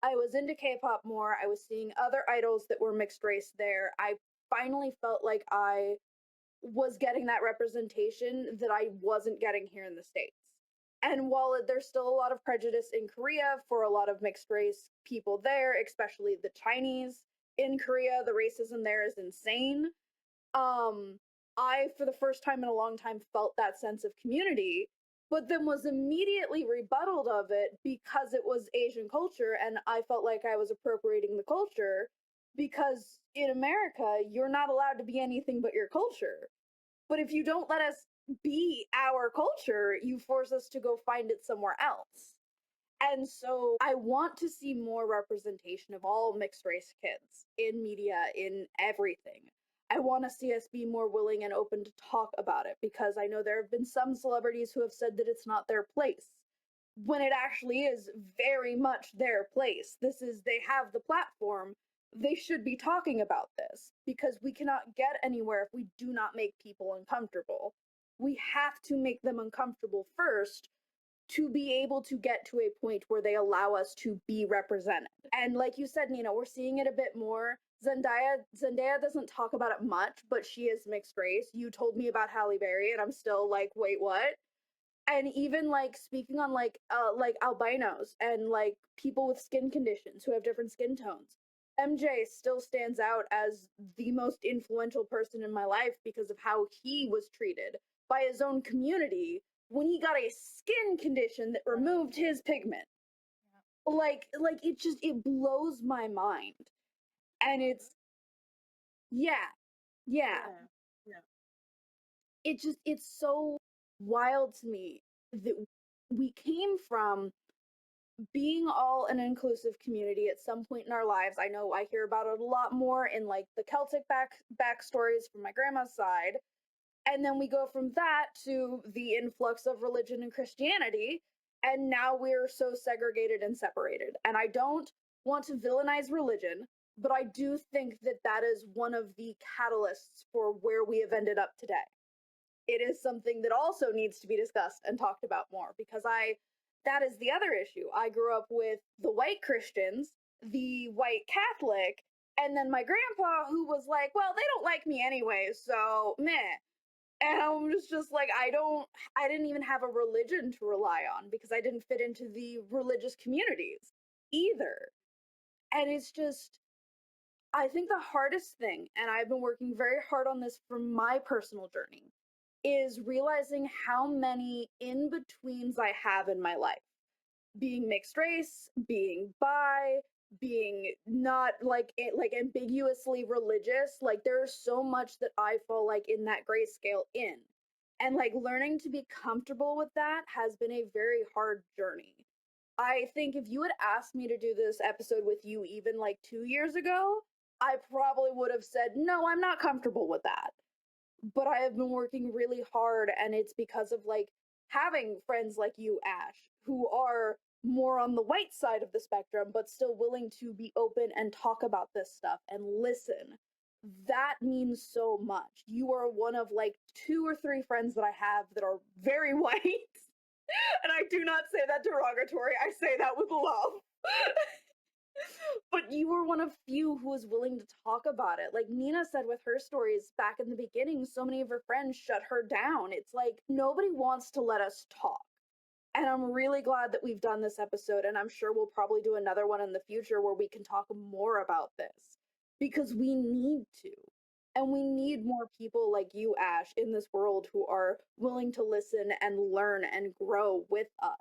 I was into K-pop more, I was seeing other idols that were mixed race there, I finally felt like I was getting that representation that I wasn't getting here in the States. And while there's still a lot of prejudice in Korea for a lot of mixed race people there, especially the Chinese in Korea, the racism there is insane. Um, I, for the first time in a long time, felt that sense of community, but then was immediately rebutted of it because it was Asian culture, and I felt like I was appropriating the culture, because in America, you're not allowed to be anything but your culture. But if you don't let us be our culture, you force us to go find it somewhere else. And so I want to see more representation of all mixed race kids in media, in everything. I want to see us be more willing and open to talk about it, because I know there have been some celebrities who have said that it's not their place, when it actually is very much their place. They have the platform. They should be talking about this, because we cannot get anywhere if we do not make people uncomfortable. We have to make them uncomfortable first to be able to get to a point where they allow us to be represented. And like you said, Nina, we're seeing it a bit more. Zendaya doesn't talk about it much, but she is mixed race. You told me about Halle Berry, and I'm still like, wait, what? And even like speaking on like albinos and like people with skin conditions who have different skin tones. MJ still stands out as the most influential person in my life because of how he was treated by his own community when he got a skin condition that removed his pigment. Like it blows my mind. And it's yeah. Yeah. Yeah. It's so wild to me that we came from being all an inclusive community at some point in our lives. I know I hear about it a lot more in like the Celtic backstories from my grandma's side. And then we go from that to the influx of religion and Christianity. And now we're so segregated and separated. And I don't want to villainize religion, but I do think that that is one of the catalysts for where we have ended up today. It is something that also needs to be discussed and talked about more, because that is the other issue. I grew up with the white Christians, the white Catholic, and then my grandpa who was like, well, they don't like me anyway, so meh. And I'm just like, I didn't even have a religion to rely on, because I didn't fit into the religious communities either. And it's just, I think the hardest thing, and I've been working very hard on this for my personal journey, is realizing how many in betweens I have in my life. Being mixed race, being bi, being not like ambiguously religious. Like there's so much that I fall like in that grayscale in. And like learning to be comfortable with that has been a very hard journey. I think if you had asked me to do this episode with you even like 2 years ago, I probably would have said, no, I'm not comfortable with that. But I have been working really hard, and it's because of like having friends like you, Ash, who are more on the white side of the spectrum, but still willing to be open and talk about this stuff and listen. that means so much. You are one of like 2 or 3 friends that I have that are very white. And I do not say that derogatory. I say that with love. But you were one of few who was willing to talk about it. Like Nina said with her stories back in the beginning, so many of her friends shut her down. It's like nobody wants to let us talk. And I'm really glad that we've done this episode, and I'm sure we'll probably do another one in the future where we can talk more about this, because we need to. And we need more people like you, Ash, in this world who are willing to listen and learn and grow with us.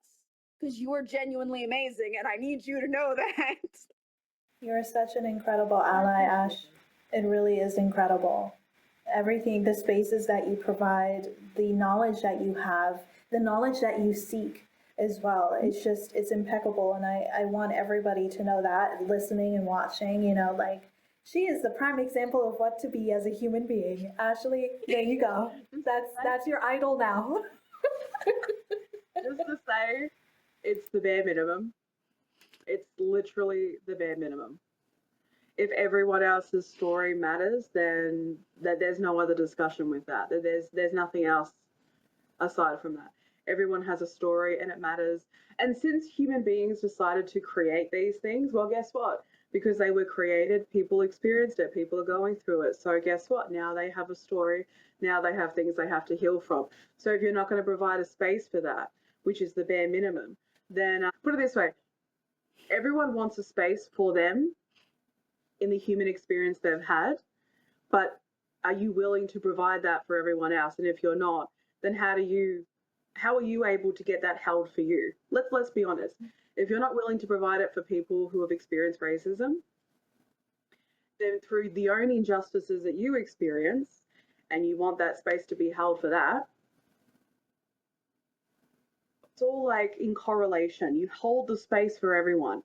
Because you are genuinely amazing, and I need you to know that. You're such an incredible ally, Ash. It really is incredible. Everything, the spaces that you provide, the knowledge that you have, the knowledge that you seek as well. It's impeccable. And I want everybody to know that, listening and watching, like, she is the prime example of what to be as a human being. Ashley, there you go. That's your idol now. Just to say, it's the bare minimum. It's literally the bare minimum. If everyone else's story matters, then there's no other discussion with that. There's nothing else aside from that. Everyone has a story and it matters. And since human beings decided to create these things, well, guess what? Because they were created, people experienced it, people are going through it. So guess what? Now they have a story. Now they have things they have to heal from. So if you're not going to provide a space for that, which is the bare minimum, then put it this way. Everyone wants a space for them in the human experience they've had, but are you willing to provide that for everyone else? And if you're not, then how are you able to get that held for you? Let's be honest. If you're not willing to provide it for people who have experienced racism, then through the own injustices that you experience, and you want that space to be held for that, it's all like in correlation. You hold the space for everyone.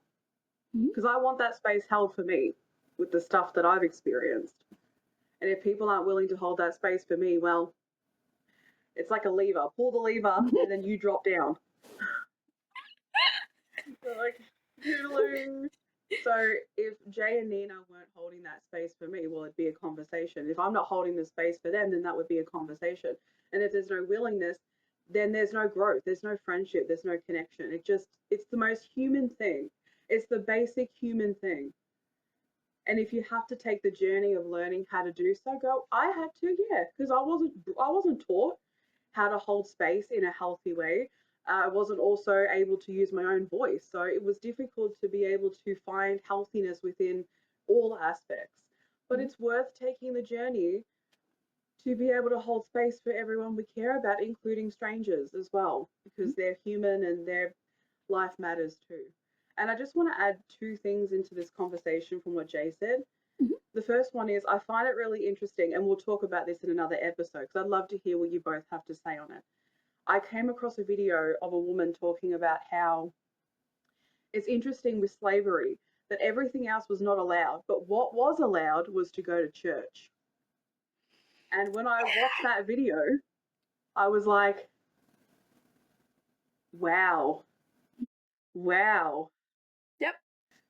Because I want that space held for me with the stuff that I've experienced. And if people aren't willing to hold that space for me, well, it's like a lever. Pull the lever and then you drop down. So like, doodling. So if Jay and Nina weren't holding that space for me, well, it'd be a conversation. If I'm not holding the space for them, then that would be a conversation. And if there's no willingness, then there's no growth. There's no friendship. There's no connection. It's the most human thing. It's the basic human thing. And if you have to take the journey of learning how to do so, go, I had to, yeah, because I wasn't taught how to hold space in a healthy way. I wasn't also able to use my own voice. So it was difficult to be able to find healthiness within all aspects. But it's worth taking the journey to be able to hold space for everyone we care about, including strangers as well, because they're human and their life matters too. And I just want to add 2 things into this conversation from what Jay said. The first one is I find it really interesting, and we'll talk about this in another episode because I'd love to hear what you both have to say on it. I came across a video of a woman talking about how it's interesting with slavery that everything else was not allowed, but what was allowed was to go to church. And when I watched that video, I was like, wow. Yep.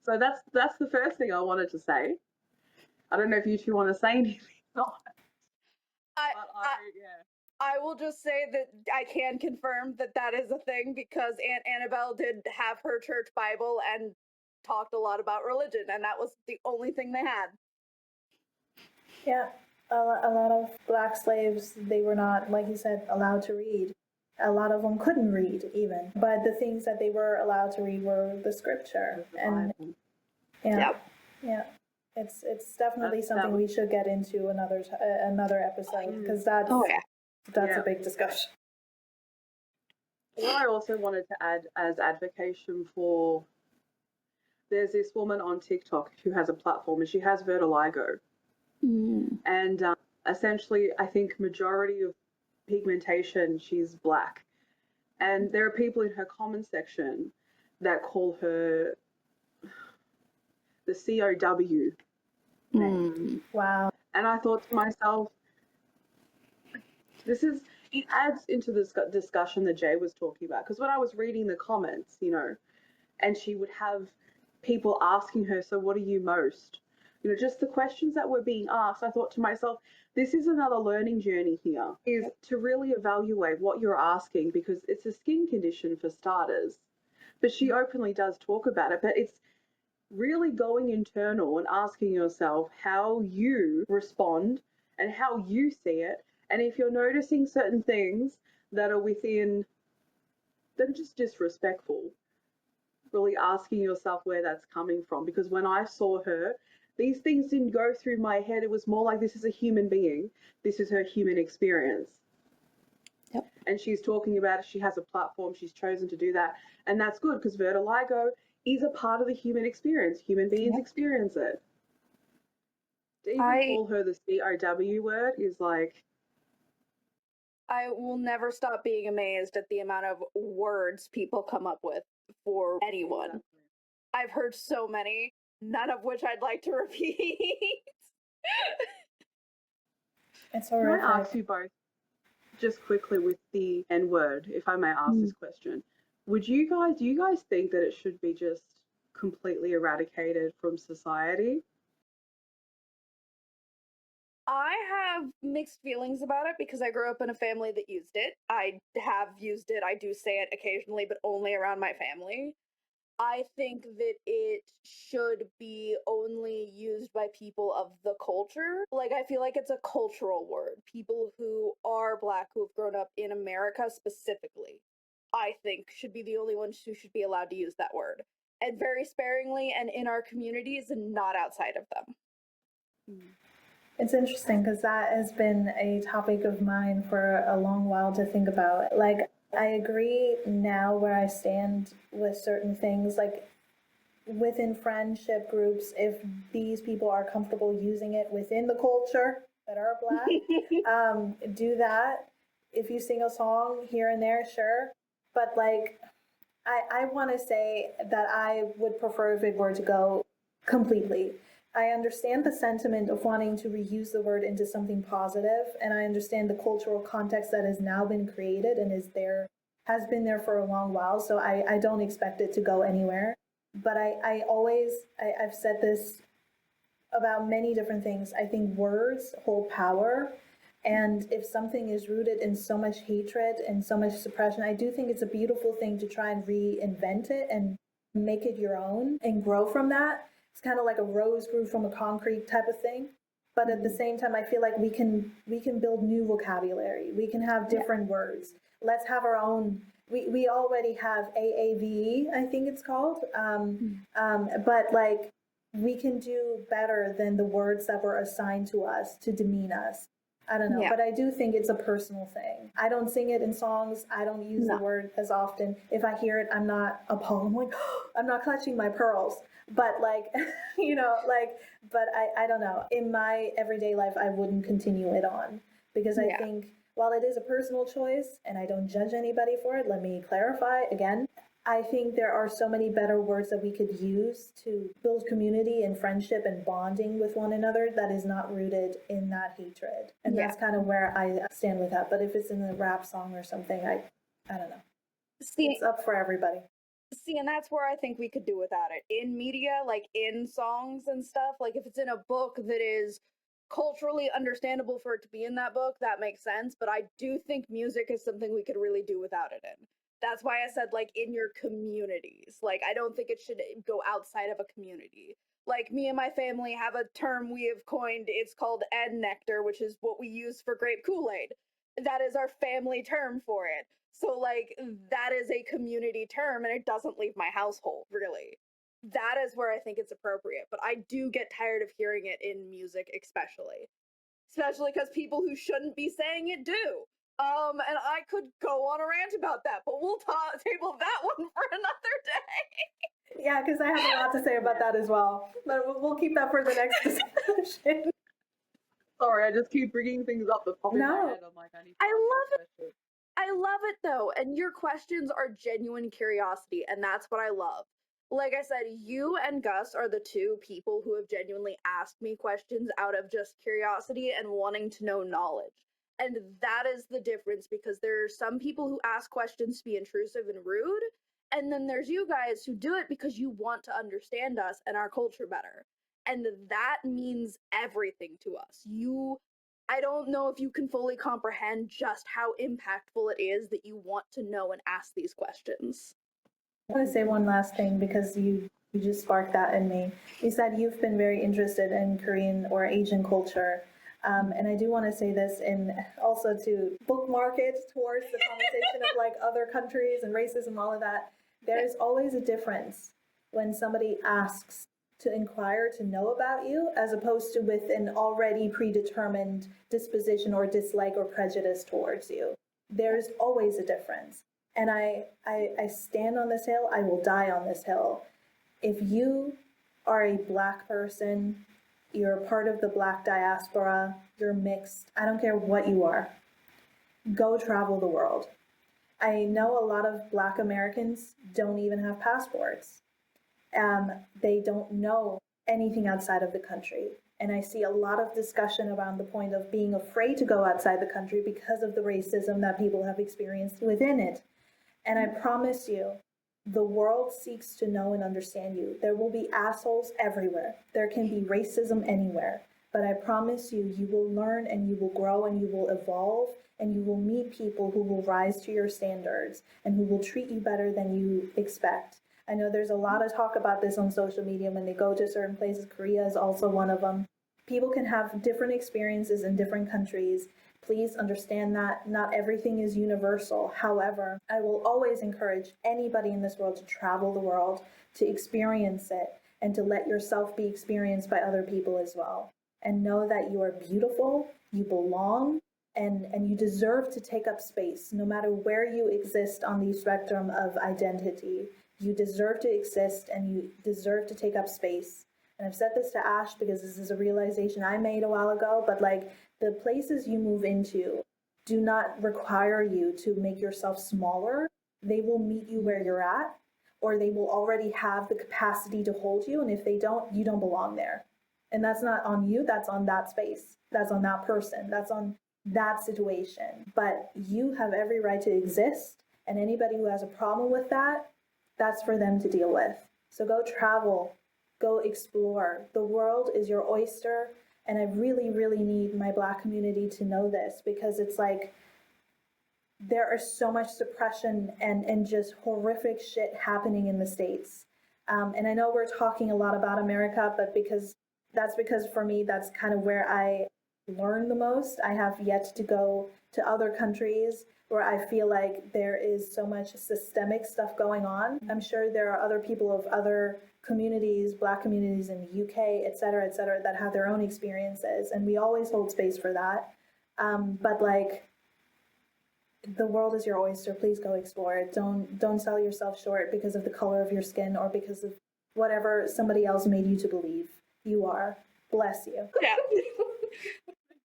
So that's the first thing I wanted to say. I don't know if you two want to say anything. I will just say that I can confirm that is a thing because Aunt Annabelle did have her church Bible and talked a lot about religion, and that was the only thing they had. Yeah, a lot of Black slaves, they were not, like you said, allowed to read. A lot of them couldn't read even, but the things that they were allowed to read were the scripture. And yeah, it's definitely something we should get into another episode because that's a big discussion. What I also wanted to add as advocacy for, there's this woman on TikTok who has a platform and she has vitiligo. And essentially, I think majority of pigmentation, she's Black. And there are people in her comment section that call her the COW name. Wow. And I thought to myself, it adds into this discussion that Jay was talking about. Because when I was reading the comments, and she would have people asking her, so what are you most? just the questions that were being asked, I thought to myself, this is another learning journey here, is to really evaluate what you're asking, because it's a skin condition for starters. But she openly does talk about it, but it's really going internal and asking yourself how you respond and how you see it. And if you're noticing certain things that are within, then just disrespectful, really asking yourself where that's coming from. Because when I saw her, these things didn't go through my head. It was more like, this is a human being. This is her human experience. Yep. And she's talking about it. She has a platform. She's chosen to do that. And that's good, because vitiligo is a part of the human experience. Human beings experience it. To even call her the COW word is like... I will never stop being amazed at the amount of words people come up with for anyone. Exactly. I've heard so many, none of which I'd like to repeat. It's Can horrific. I ask you both, just quickly, with the N word, if I may ask this question, do you guys think that it should be just completely eradicated from society? I have mixed feelings about it because I grew up in a family that used it. I have used it. I do say it occasionally, but only around my family. I think that it should be only used by people of the culture. Like, I feel like it's a cultural word. People who are Black, who have grown up in America specifically, I think should be the only ones who should be allowed to use that word. And very sparingly and in our communities and not outside of them. It's interesting because that has been a topic of mine for a long while to think about. Like, I agree now where I stand with certain things, like within friendship groups, if these people are comfortable using it within the culture that are Black, do that. If you sing a song here and there, sure. But like, I want to say that I would prefer if it were to go completely. I understand the sentiment of wanting to reuse the word into something positive, and I understand the cultural context that has now been created and has been there for a long while, so I don't expect it to go anywhere. But I've said this about many different things. I think words hold power, and if something is rooted in so much hatred and so much suppression, I do think it's a beautiful thing to try and reinvent it and make it your own and grow from that. It's kind of like a rose grew from a concrete type of thing. But at the same time, I feel like we can build new vocabulary. We can have different words. Let's have our own. We already have AAVE, I think it's called. But like, we can do better than the words that were assigned to us to demean us. I don't know, but I do think it's a personal thing. I don't sing it in songs. I don't use the word as often. If I hear it, I'm not appalled. I'm like, I'm not clutching my pearls. But like, but I don't know. In my everyday life, I wouldn't continue it on because I think while it is a personal choice and I don't judge anybody for it, let me clarify again. I think there are so many better words that we could use to build community and friendship and bonding with one another that is not rooted in that hatred. And that's kind of where I stand with that. But if it's in a rap song or something, I don't know. It's up for everybody. See, and that's where I think we could do without it. In media, like in songs and stuff, like if it's in a book that is culturally understandable for it to be in that book, that makes sense. But I do think music is something we could really do without it in. That's why I said, like, in your communities. Like, I don't think it should go outside of a community. Like, me and my family have a term we have coined. It's called Ed Nectar, which is what we use for grape Kool-Aid. That is our family term for it. So, like, that is a community term, and it doesn't leave my household, really. That is where I think it's appropriate. But I do get tired of hearing it in music, especially because people who shouldn't be saying it do. And I could go on a rant about that, but we'll table that one for another day. Yeah, because I have a lot to say about that as well. But we'll keep that for the next discussion. Sorry, I just keep bringing things up that pop in my head. I'm like, I love it though, and your questions are genuine curiosity, and that's what I love. Like I said, you and Gus are the two people who have genuinely asked me questions out of just curiosity and wanting to know knowledge. And that is the difference, because there are some people who ask questions to be intrusive and rude, and then there's you guys who do it because you want to understand us and our culture better. And that means everything to us. I don't know if you can fully comprehend just how impactful it is that you want to know and ask these questions. I want to say one last thing because you just sparked that in me. You said you've been very interested in Korean or Asian culture. And I do want to say this and also to bookmark it towards the conversation of like other countries and racism, all of that. There is always a difference when somebody asks to inquire to know about you as opposed to with an already predetermined disposition or dislike or prejudice towards you. There's always a difference. And I stand on this hill, I will die on this hill. If you are a Black person, you're a part of the Black diaspora, you're mixed, I don't care what you are, go travel the world. I know a lot of Black Americans don't even have passports. They don't know anything outside of the country. And I see a lot of discussion around the point of being afraid to go outside the country because of the racism that people have experienced within it. And I promise you, the world seeks to know and understand you. There will be assholes everywhere. There can be racism anywhere. But I promise you, you will learn and you will grow and you will evolve and you will meet people who will rise to your standards and who will treat you better than you expect. I know there's a lot of talk about this on social media when they go to certain places. Korea is also one of them. People can have different experiences in different countries. Please understand that not everything is universal. However, I will always encourage anybody in this world to travel the world, to experience it, and to let yourself be experienced by other people as well. And know that you are beautiful, you belong, and you deserve to take up space, no matter where you exist on the spectrum of identity. You deserve to exist and you deserve to take up space. And I've said this to Ash because this is a realization I made a while ago, but like the places you move into do not require you to make yourself smaller. They will meet you where you're at, or they will already have the capacity to hold you. And if they don't, you don't belong there. And that's not on you, that's on that space. That's on that person. That's on that situation. But you have every right to exist. And anybody who has a problem with that, that's for them to deal with. So go travel, go explore. The world is your oyster. And I really, really need my Black community to know this because it's like there is so much suppression and just horrific shit happening in the States. And I know we're talking a lot about America, but because for me, that's kind of where I learn the most. I have yet to go to other countries where I feel like there is so much systemic stuff going on. I'm sure there are other people of other communities, Black communities in the UK, et cetera, that have their own experiences. And we always hold space for that. But like, the world is your oyster. Please go explore it. Don't sell yourself short because of the color of your skin or because of whatever somebody else made you to believe you are. Bless you. Yeah.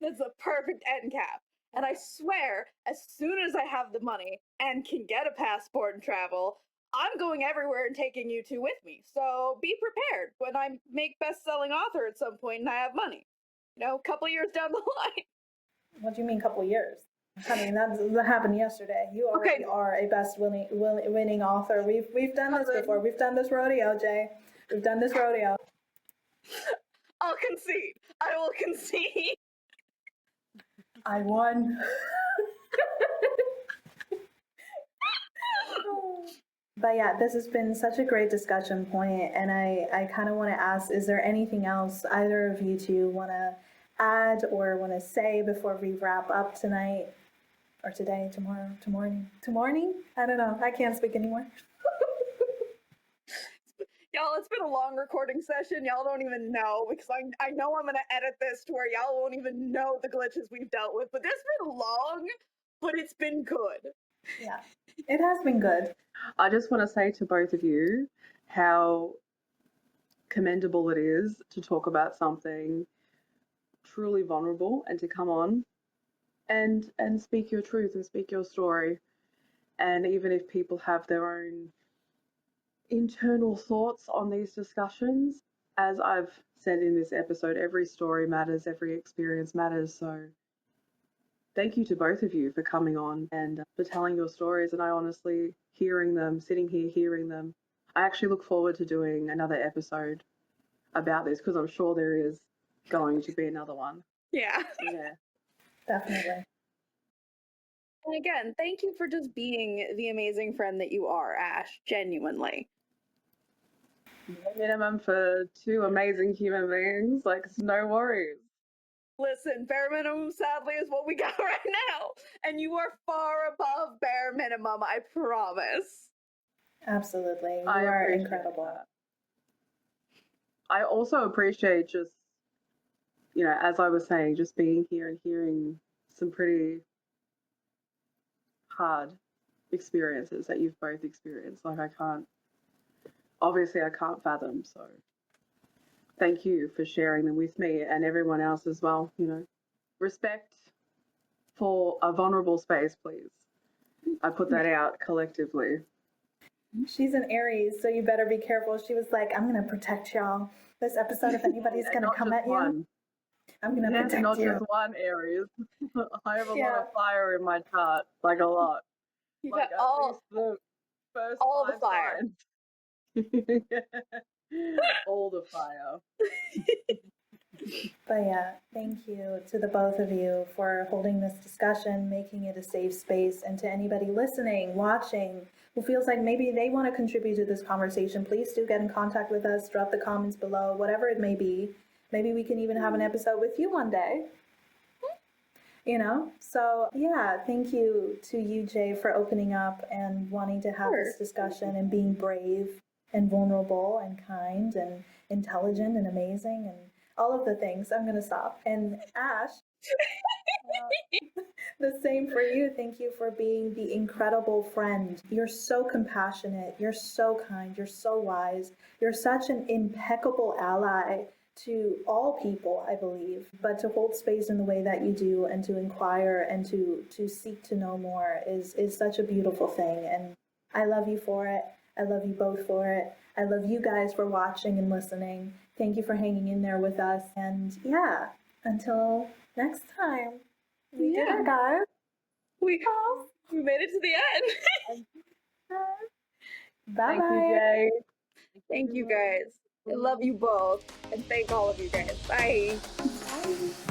That's a perfect end cap. And I swear, as soon as I have the money and can get a passport and travel, I'm going everywhere and taking you two with me. So be prepared when I make best-selling author at some point and I have money. You know, a couple years down the line. What do you mean, couple years? I mean, that happened yesterday. You already are a winning author. We've done this before. We've done this rodeo, Jay. We've done this rodeo. I'll concede. I will concede. I won. But yeah, this has been such a great discussion point, and I kind of want to ask, is there anything else either of you two want to add or want to say before we wrap up tonight, or today, tomorrow, tomorrow? I don't know. I can't speak anymore. Y'all, it's been a long recording session. Y'all don't even know because I know I'm going to edit this to where y'all won't even know the glitches we've dealt with. But this has been long, but it's been good. Yeah, it has been good. I just want to say to both of you how commendable it is to talk about something truly vulnerable and to come on and speak your truth and speak your story. And even if people have their own internal thoughts on these discussions, as I've said in this episode, every story matters, every experience matters. So thank you to both of you for coming on and for telling your stories. And I honestly, hearing them, sitting here hearing them, I actually look forward to doing another episode about this, because I'm sure there is going to be another one. Yeah. So, yeah. Definitely. And again, thank you for just being the amazing friend that you are, Ash. Genuinely. Minimum for two amazing human beings. Like, it's no worries. Listen, bare minimum sadly is what we got right now. And you are far above bare minimum, I promise. Absolutely. You I are appreciate incredible. that. I also appreciate just, you know, as I was saying, just being here and hearing some pretty hard experiences that you've both experienced. Like, I can't fathom. So thank you for sharing them with me and everyone else as well. You know, respect for a vulnerable space, please. I put that out collectively. She's an Aries, so you better be careful. She was like, I'm going to protect y'all. This episode, if anybody's going to Not come just at you, one. I'm going to Yeah, protect not you. just one Aries. I have a lot Yeah. of fire in my chart, like a lot. You Like got at least the first all the 5 fire. signs. All the fire. But yeah, thank you to the both of you for holding this discussion, making it a safe space, and to anybody listening, watching, who feels like maybe they want to contribute to this conversation, please do get in contact with us, drop the comments below, whatever it may be. Maybe we can even have an episode with you one day. You know? So yeah, thank you to you, Jay, for opening up and wanting to have this discussion and being brave and vulnerable and kind and intelligent and amazing and all of the things. I'm going to stop. And Ash, the same for you. Thank you for being the incredible friend. You're so compassionate. You're so kind. You're so wise. You're such an impeccable ally to all people, I believe. But to hold space in the way that you do and to inquire and to seek to know more is such a beautiful thing. And I love you for it. I love you both for it. I love you guys for watching and listening. Thank you for hanging in there with us. And yeah, until next time. We did it, guys. We made it to the end. Bye-bye. Thank you, Jay. Thank you guys. I love you both. And thank all of you guys. Bye. Bye.